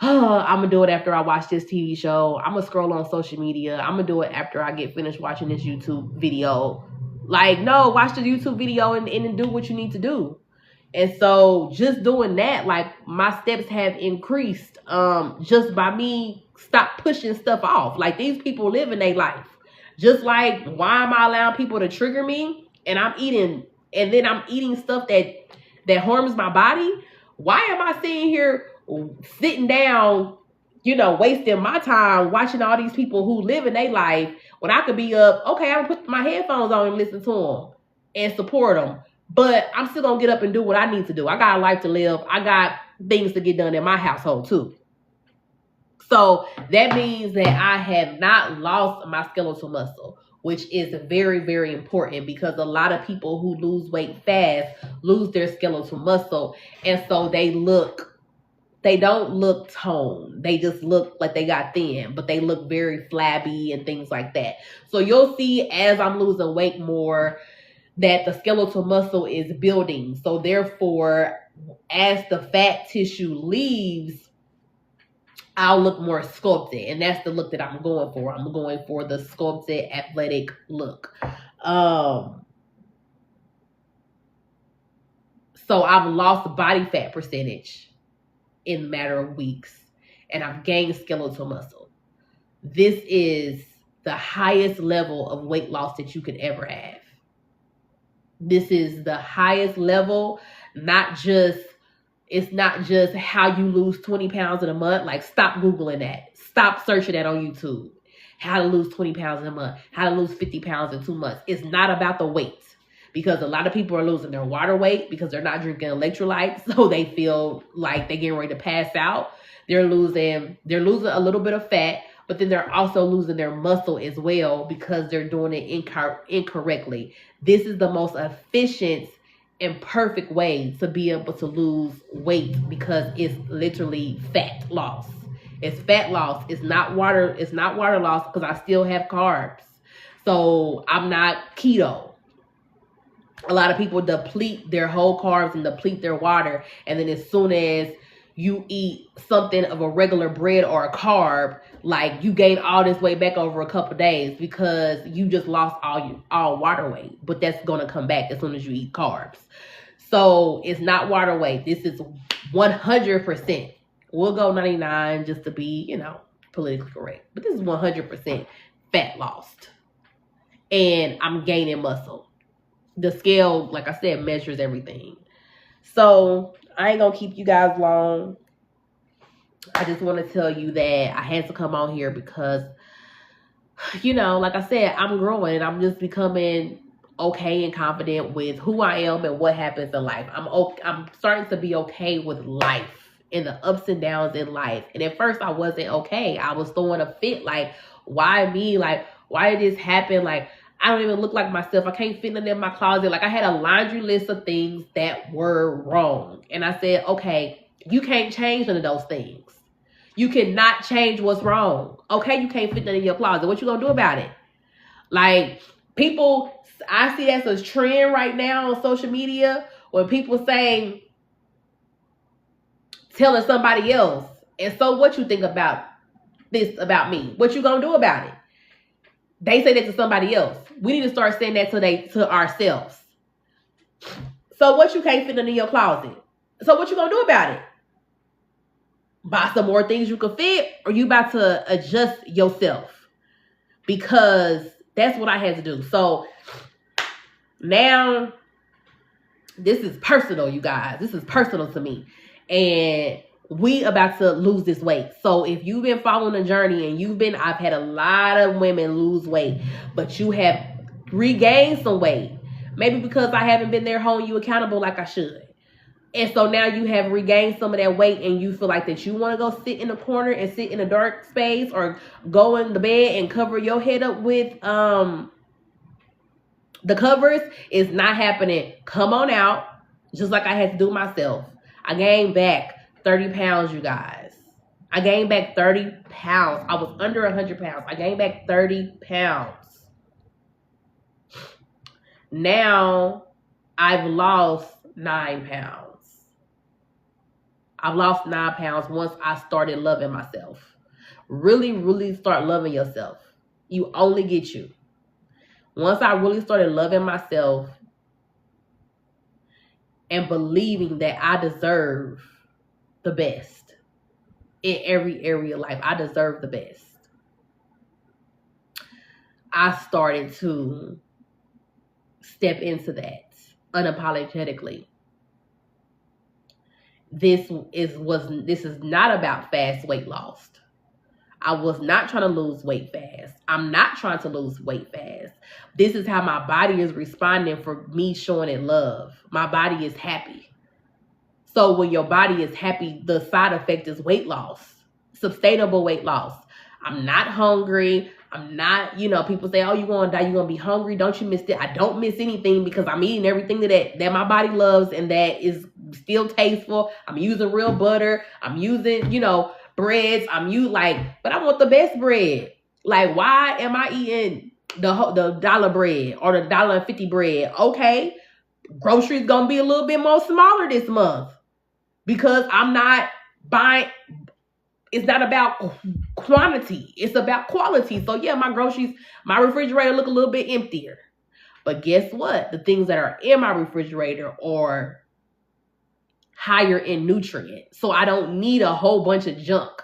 I'm going to do it after I watch this TV show. I'm going to scroll on social media. I'm going to do it after I get finished watching this YouTube video. Like, no, watch the YouTube video and do what you need to do. And so just doing that, like my steps have increased just by me stop pushing stuff off. Like these people live in their life. Just like, why am I allowing people to trigger me? And I'm eating stuff that harms my body. Why am I sitting down, wasting my time watching all these people who live in their life when I could be up, okay, I'm gonna put my headphones on and listen to them and support them. But I'm still going to get up and do what I need to do. I got a life to live. I got things to get done in my household too. So that means that I have not lost my skeletal muscle, which is very, very important because a lot of people who lose weight fast lose their skeletal muscle. And so they don't look toned. They just look like they got thin, but they look very flabby and things like that. So you'll see as I'm losing weight more, that the skeletal muscle is building. So therefore, as the fat tissue leaves, I'll look more sculpted. And that's the look that I'm going for. I'm going for the sculpted, athletic look. So I've lost body fat percentage in a matter of weeks. And I've gained skeletal muscle. This is the highest level of weight loss that you could ever have. This is the highest level, it's not just how you lose 20 pounds in a month. Like, stop Googling that. Stop searching that on YouTube. How to lose 20 pounds in a month. How to lose 50 pounds in 2 months. It's not about the weight. Because a lot of people are losing their water weight because they're not drinking electrolytes. So they feel like they're getting ready to pass out. They're losing a little bit of fat. But then they're also losing their muscle as well because they're doing it incorrectly. This is the most efficient and perfect way to be able to lose weight because it's literally fat loss. It's fat loss. It's not water loss because I still have carbs. So I'm not keto. A lot of people deplete their whole carbs and deplete their water. And then as soon as you eat something of a regular bread or a carb, like you gain all this weight back over a couple days because you just lost all water weight. But that's going to come back as soon as you eat carbs. So it's not water weight. This is 100%. We'll go 99 just to be, politically correct. But this is 100% fat lost. And I'm gaining muscle. The scale, like I said, measures everything. So I ain't going to keep you guys long. I just want to tell you that I had to come on here because, like I said, I'm growing and I'm just becoming okay and confident with who I am and what happens in life. I'm starting to be okay with life and the ups and downs in life. And at first I wasn't okay. I was throwing a fit. Like, why me? Like, why did this happen? Like, I don't even look like myself. I can't fit in my closet. Like, I had a laundry list of things that were wrong. And I said, okay, you can't change none of those things. You cannot change what's wrong. Okay, you can't fit that in your closet. What you gonna do about it? Like, people, I see that's a trend right now on social media when people say, telling somebody else, and so what you think about this about me? What you gonna do about it? They say that to somebody else. We need to start saying that to ourselves. So what you can't fit in your closet? So what you gonna do about it? Buy some more things you can fit, or you about to adjust yourself? Because that's what I had to do. So now this is personal, you guys. This is personal to me. And we about to lose this weight. So if you've been following the journey and I've had a lot of women lose weight, but you have regained some weight, maybe because I haven't been there holding you accountable like I should. And so now you have regained some of that weight and you feel like that you want to go sit in a corner and sit in a dark space or go in the bed and cover your head up with the covers. Is not happening. Come on out. Just like I had to do myself. I gained back 30 pounds, you guys. I gained back 30 pounds. I was under 100 pounds. I gained back 30 pounds. Now I've lost 9 pounds. I've lost 9 pounds once I started loving myself. Really, really start loving yourself. You only get you. Once I really started loving myself and believing that I deserve the best in every area of life, I deserve the best, I started to step into that unapologetically. This is not about fast weight loss. I was not trying to lose weight fast. I'm not trying to lose weight fast. This is how my body is responding for me showing it love. My body is happy. So when your body is happy, the side effect is weight loss, sustainable weight loss. I'm not hungry. I'm not, people say, oh, you're going to die. You're going to be hungry. Don't you miss it? I don't miss anything because I'm eating everything that my body loves and that is still tasteful. I'm using real butter. I'm using, breads. But I want the best bread. Like, why am I eating the dollar bread or the $1.50 bread? Okay, groceries going to be a little bit more smaller this month because I'm not buying. It's not about quantity. It's about quality. So yeah, my refrigerator look a little bit emptier. But guess what? The things that are in my refrigerator are higher in nutrients. So I don't need a whole bunch of junk.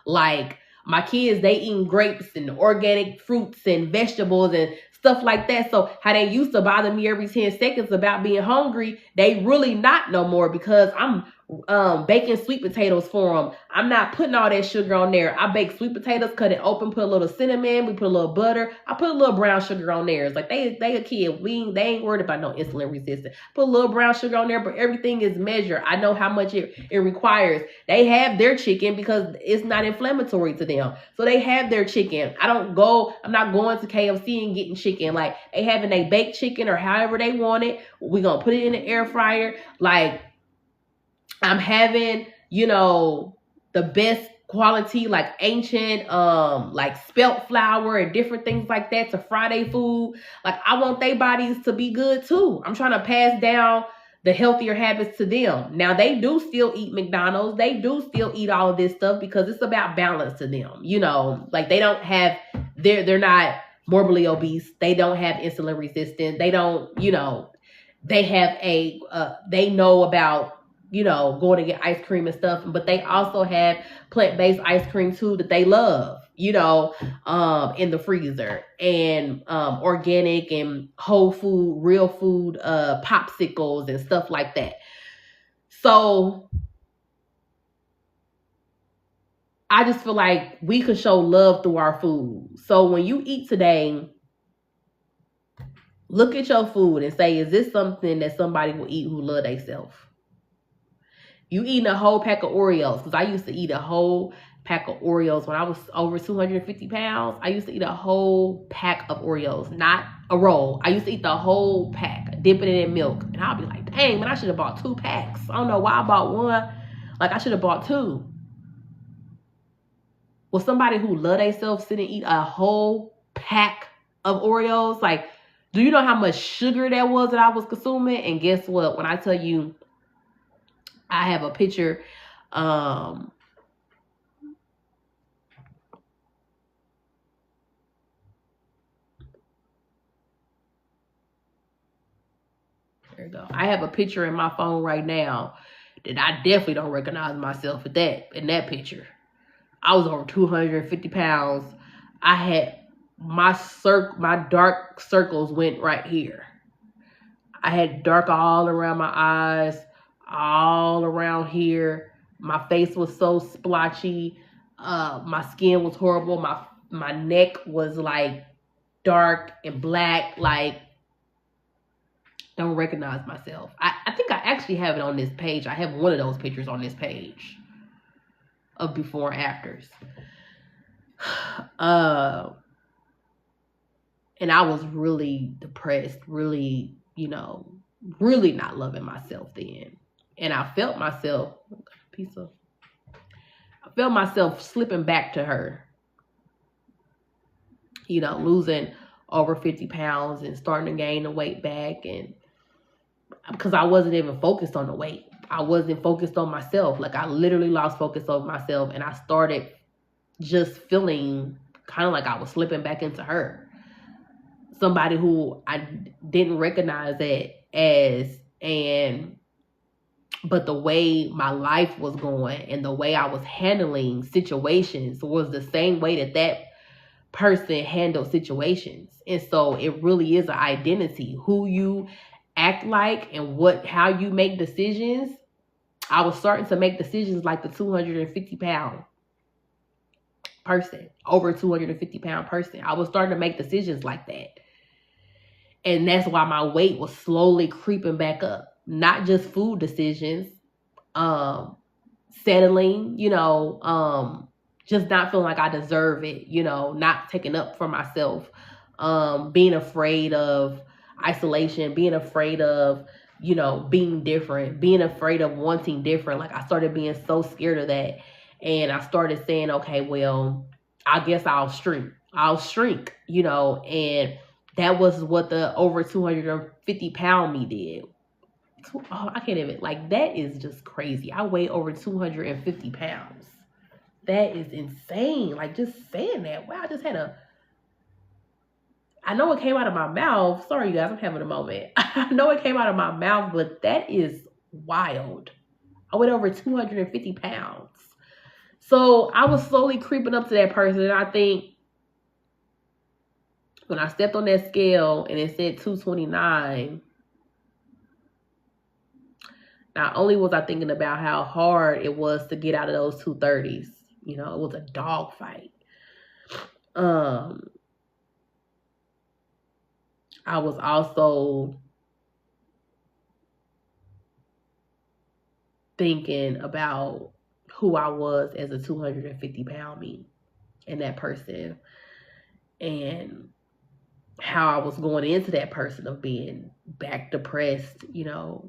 Like my kids, they eat grapes and organic fruits and vegetables and stuff like that. So how they used to bother me every 10 seconds about being hungry, they really not no more because I'm baking sweet potatoes for them. I'm not putting all that sugar on there. I bake sweet potatoes, cut it open, put a little cinnamon, we put a little butter. I put a little brown sugar on there. It's like they a kid. They ain't worried about no insulin resistance. Put a little brown sugar on there, but everything is measured. I know how much it requires. They have their chicken because it's not inflammatory to them. So they have their chicken. I'm not going to KFC and getting chicken. Like they having a baked chicken or however they want it. We're going to put it in the air fryer. Like I'm having, the best quality, like ancient, like spelt flour and different things like that to Friday food. Like I want their bodies to be good too. I'm trying to pass down the healthier habits to them. Now they do still eat McDonald's. They do still eat all of this stuff because it's about balance to them. Like they don't have, they're not morbidly obese. They don't have insulin resistance. They don't, they have they know about, going to get ice cream and stuff, but they also have plant-based ice cream too that they love, in the freezer, and organic and whole food, real food, popsicles and stuff like that. So I just feel like we could show love through our food. So when you eat today, look at your food and say, is this something that somebody will eat who love themselves? You eating a whole pack of Oreos, because I used to eat a whole pack of Oreos when I was over 250 pounds. I used to eat a whole pack of Oreos, not a roll. I used to eat the whole pack, dipping it in milk. And I'll be like, dang, man, I should have bought 2 packs. I don't know why I bought one. Like, I should have bought 2. Well, somebody who love themselves sit and eat a whole pack of Oreos, like, do you know how much sugar that was that I was consuming? And guess what? When I tell you, I have a picture. There you go. I have a picture in my phone right now that I definitely don't recognize myself in that picture. I was over 250 pounds. I had my dark circles went right here. I had dark all around my eyes, all around here. My face was so splotchy. My skin was horrible. My neck was like dark and black. Like, don't recognize myself. I think I actually have it on this page. I have one of those pictures on this page of before and afters. And I was really depressed, really, really not loving myself then. And I felt myself, slipping back to her, losing over 50 pounds and starting to gain the weight back. And because I wasn't even focused on the weight, I wasn't focused on myself. Like, I literally lost focus on myself, and I started just feeling kind of like I was slipping back into her. Somebody who I didn't recognize it as, but the way my life was going and the way I was handling situations was the same way that person handled situations. And so it really is an identity. Who you act like and how you make decisions. I was starting to make decisions like the 250 pound person, over 250 pound person. I was starting to make decisions like that. And that's why my weight was slowly creeping back up. Not just food decisions, settling, just not feeling like I deserve it, not taking up for myself, being afraid of isolation, being afraid of, being different, being afraid of wanting different. Like, I started being so scared of that. And I started saying, okay, well, I guess I'll shrink, and that was what the over 250 pound me did. I can't even, like, that is just crazy. I weigh over 250 pounds. That is insane. Like, just saying that. Wow, I know it came out of my mouth. Sorry, you guys, I'm having a moment. I know it came out of my mouth, but that is wild. I went over 250 pounds. So I was slowly creeping up to that person. And I think when I stepped on that scale and it said 229, not only was I thinking about how hard it was to get out of those 230s, it was a dog fight. I was also thinking about who I was as a 250 pound me and that person, and how I was going into that person of being back depressed, and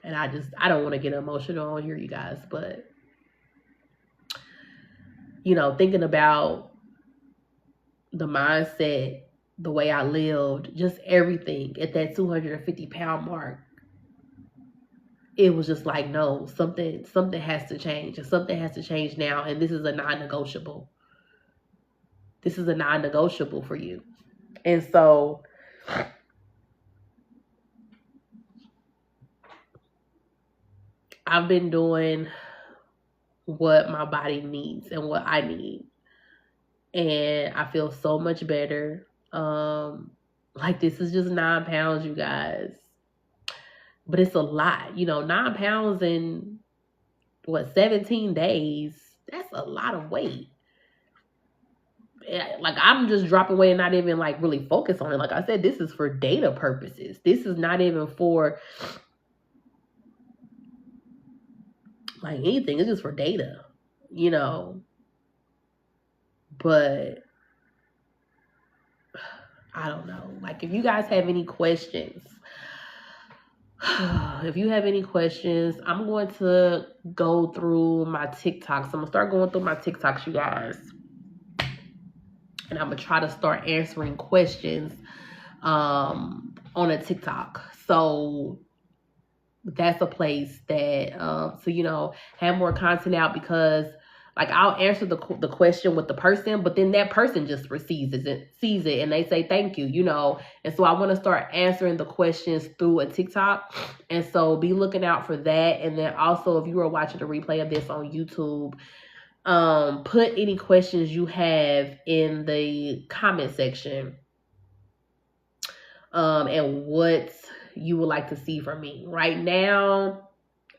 I don't want to get emotional on here, you guys, but, thinking about the mindset, the way I lived, just everything at that 250 pound mark, it was just like, no, something has to change, and something has to change now. And this is a non-negotiable. This is a non-negotiable for you. And so I've been doing what my body needs and what I need. And I feel so much better. Like, this is just 9 pounds, you guys. But it's a lot. 9 pounds in, 17 days? That's a lot of weight. Like, I'm just dropping weight and not even, like, really focus on it. Like I said, this is for data purposes. This is not even for, like, anything. It's just for data, But I don't know. Like, if you guys have any questions, I'm going to go through my TikToks. I'm going to start going through my TikToks, you guys. And I'm going to try to start answering questions on a TikTok. So that's a place that, have more content out, because, like, I'll answer the question with the person, but then that person just sees it, and they say thank you, And so I want to start answering the questions through a TikTok, and so be looking out for that. And then also, if you are watching the replay of this on YouTube, put any questions you have in the comment section, and what you would like to see from me. Right now,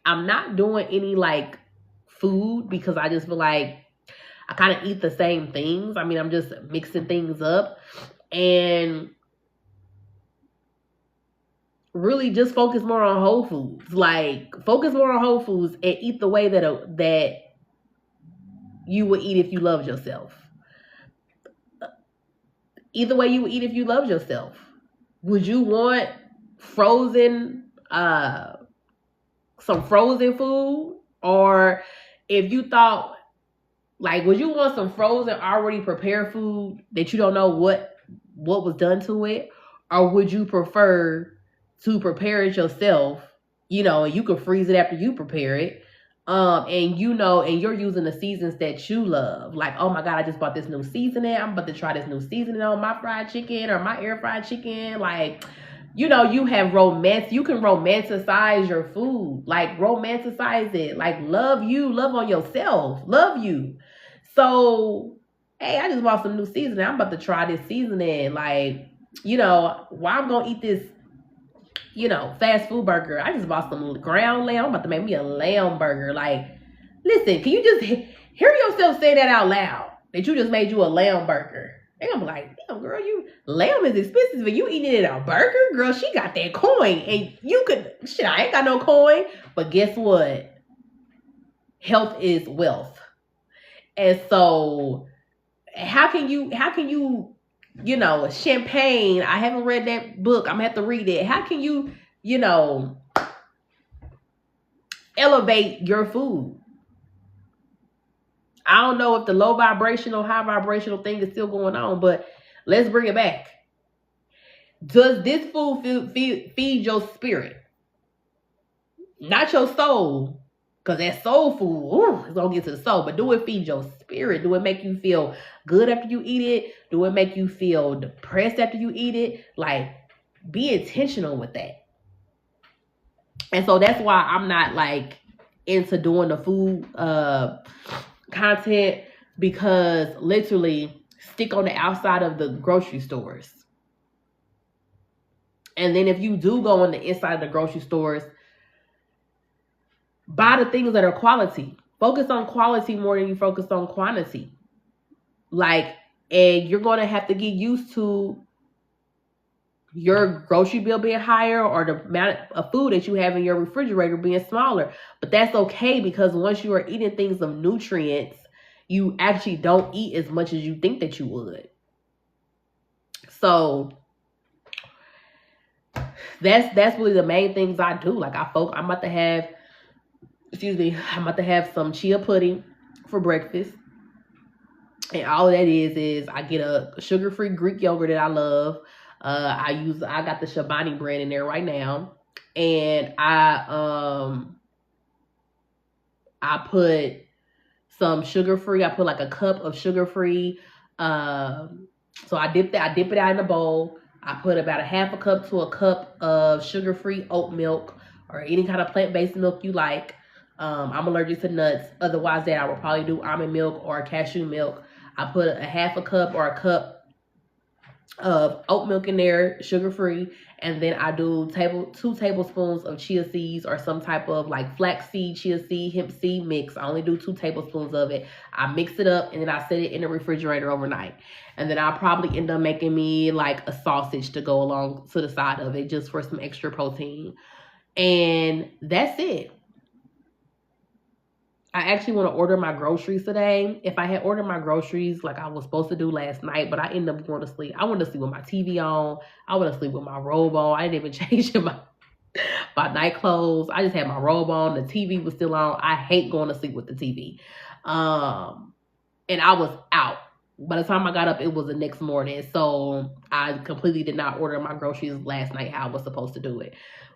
I'm not doing any like food because I just feel like I kind of eat the same things. I mean, I'm just mixing things up and really just focus more on whole foods. Like focus more on whole foods and eat the way that you would eat if you loved yourself. Either way you would eat if you loved yourself. Would you want frozen some frozen food? Or if you thought like would you want some frozen already prepared food that you don't know what was done to it? Or would you prefer to prepare it yourself, you know, and you can freeze it after you prepare it. And you know, and you're using the seasons that you love. Like, oh my God, I just bought this new seasoning. I'm about to try this new seasoning on my fried chicken or my air fried chicken. Like, you know, you can romanticize your food. Like, romanticize it. Like, love you, love on yourself, love you. So, hey, I just bought some new seasoning. I'm about to try this seasoning. Like, you know, why I'm gonna eat this, you know, fast food burger. I just bought some ground lamb. I'm about to make me a lamb burger. Like, listen, can you just hear yourself say that out loud? That you just made you a lamb burger. And I'm like, damn, girl, lamb is expensive and you eating it in a burger? Girl, she got that coin. And you could, shit, I ain't got no coin. But guess what? Health is wealth. And so, how can you, you know, champagne. I haven't read that book. I'm gonna have to read it. How can you, you know, elevate your food? I don't know if the low vibrational, high vibrational thing is still going on, but let's bring it back. Does this food feed your spirit? Not your soul. Because that soul food, it's going to get to the soul. But do it feed your spirit? Do it make you feel good after you eat it? Do it make you feel depressed after you eat it? Like, be intentional with that. And so that's why I'm not, like, into doing the food content. Because, literally, stick on the outside of the grocery stores. And then if you do go on the inside of the grocery stores, buy the things that are quality. Focus on quality more than you focus on quantity. Like, and you're going to have to get used to your grocery bill being higher or the amount of food that you have in your refrigerator being smaller. But that's okay because once you are eating things of nutrients, you actually don't eat as much as you think that you would. So that's really the main things I do. Like I'm about to have some chia pudding for breakfast. And all that is I get a sugar-free Greek yogurt that I love. I got the Shabani brand in there right now. And I put some sugar-free. I put like a cup of sugar-free. So I dip it out in a bowl. I put about a half a cup to a cup of sugar-free oat milk or any kind of plant-based milk you like. I'm allergic to nuts. Otherwise, that I would probably do almond milk or cashew milk. I put a half a cup or a cup of oat milk in there, sugar-free. And then I do 2 tablespoons of chia seeds or some type of like flaxseed, chia seed, hemp seed mix. I only do 2 tablespoons of it. I mix it up and then I set it in the refrigerator overnight. And then I'll probably end up making me like a sausage to go along to the side of it just for some extra protein. And that's it. I actually want to order my groceries today. If I had ordered my groceries like I was supposed to do last night, but I ended up going to sleep. I went to sleep with my TV on. I went to sleep with my robe on. I didn't even change my night clothes. I just had my robe on. The TV was still on. I hate going to sleep with the TV. And I was out. By the time I got up, it was the next morning. So I completely did not order my groceries last night how I was supposed to do it.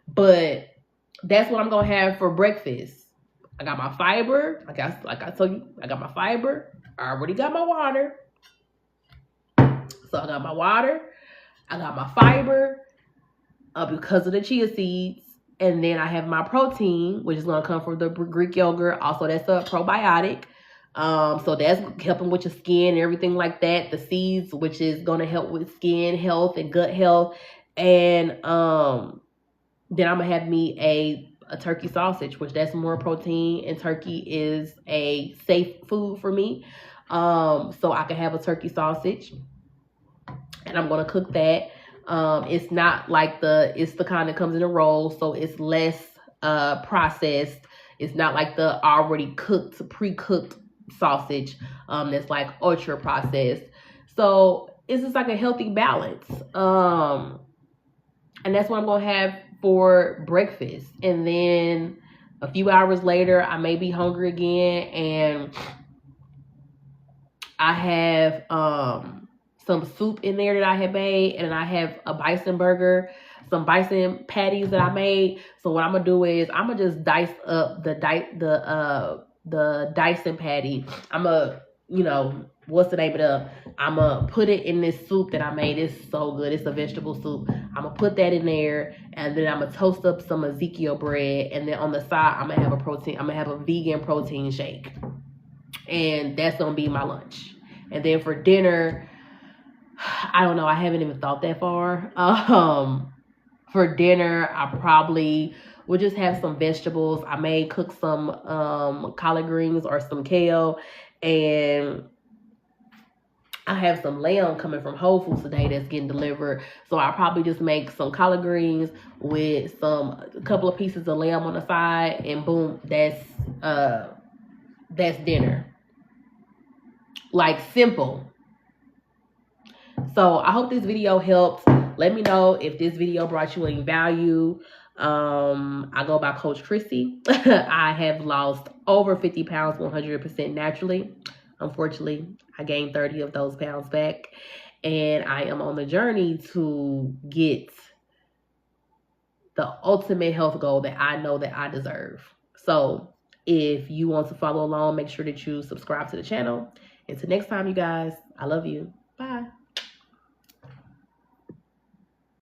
But that's what I'm going to have for breakfast. I got my fiber. Like I told you, I got my fiber. I already got my water. So I got my water. I got my fiber because of the chia seeds. And then I have my protein, which is going to come from the Greek yogurt. Also, that's a probiotic. So that's helping with your skin and everything like that. The seeds, which is going to help with skin health and gut health. And then I'm going to have me a a turkey sausage, which that's more protein, and turkey is a safe food for me. So I can have a turkey sausage, and I'm gonna cook that. It's not like it's the kind that comes in a roll, so it's less processed. It's not like the already cooked, pre-cooked sausage that's like ultra processed. So it's just like a healthy balance. And that's what I'm gonna have for breakfast. And then a few hours later, I may be hungry again, and I have some soup in there that I had made, and I have a bison burger, some bison patties that I made. So what I'm gonna do is I'm gonna just dice up the Dyson patty. I'm gonna, what's the name of it? I'm gonna put it in this soup that I made. It's so good. It's a vegetable soup. I'm gonna put that in there, and then I'm gonna toast up some Ezekiel bread, and then on the side I'm gonna have a vegan protein shake, and that's gonna be my lunch. And then for dinner, I don't know. I haven't even thought that far. For dinner, I probably will just have some vegetables. I may cook some collard greens or some kale, and I have some lamb coming from Whole Foods today that's getting delivered. So I'll probably just make some collard greens with a couple of pieces of lamb on the side, and boom, that's dinner. Like, simple. So I hope this video helped. Let me know if this video brought you any value. I go by Coach Chrissy. I have lost over 50 pounds 100% naturally. Unfortunately, I gained 30 of those pounds back. And I am on the journey to get the ultimate health goal that I know that I deserve. So if you want to follow along, make sure that you subscribe to the channel. Until next time, you guys, I love you.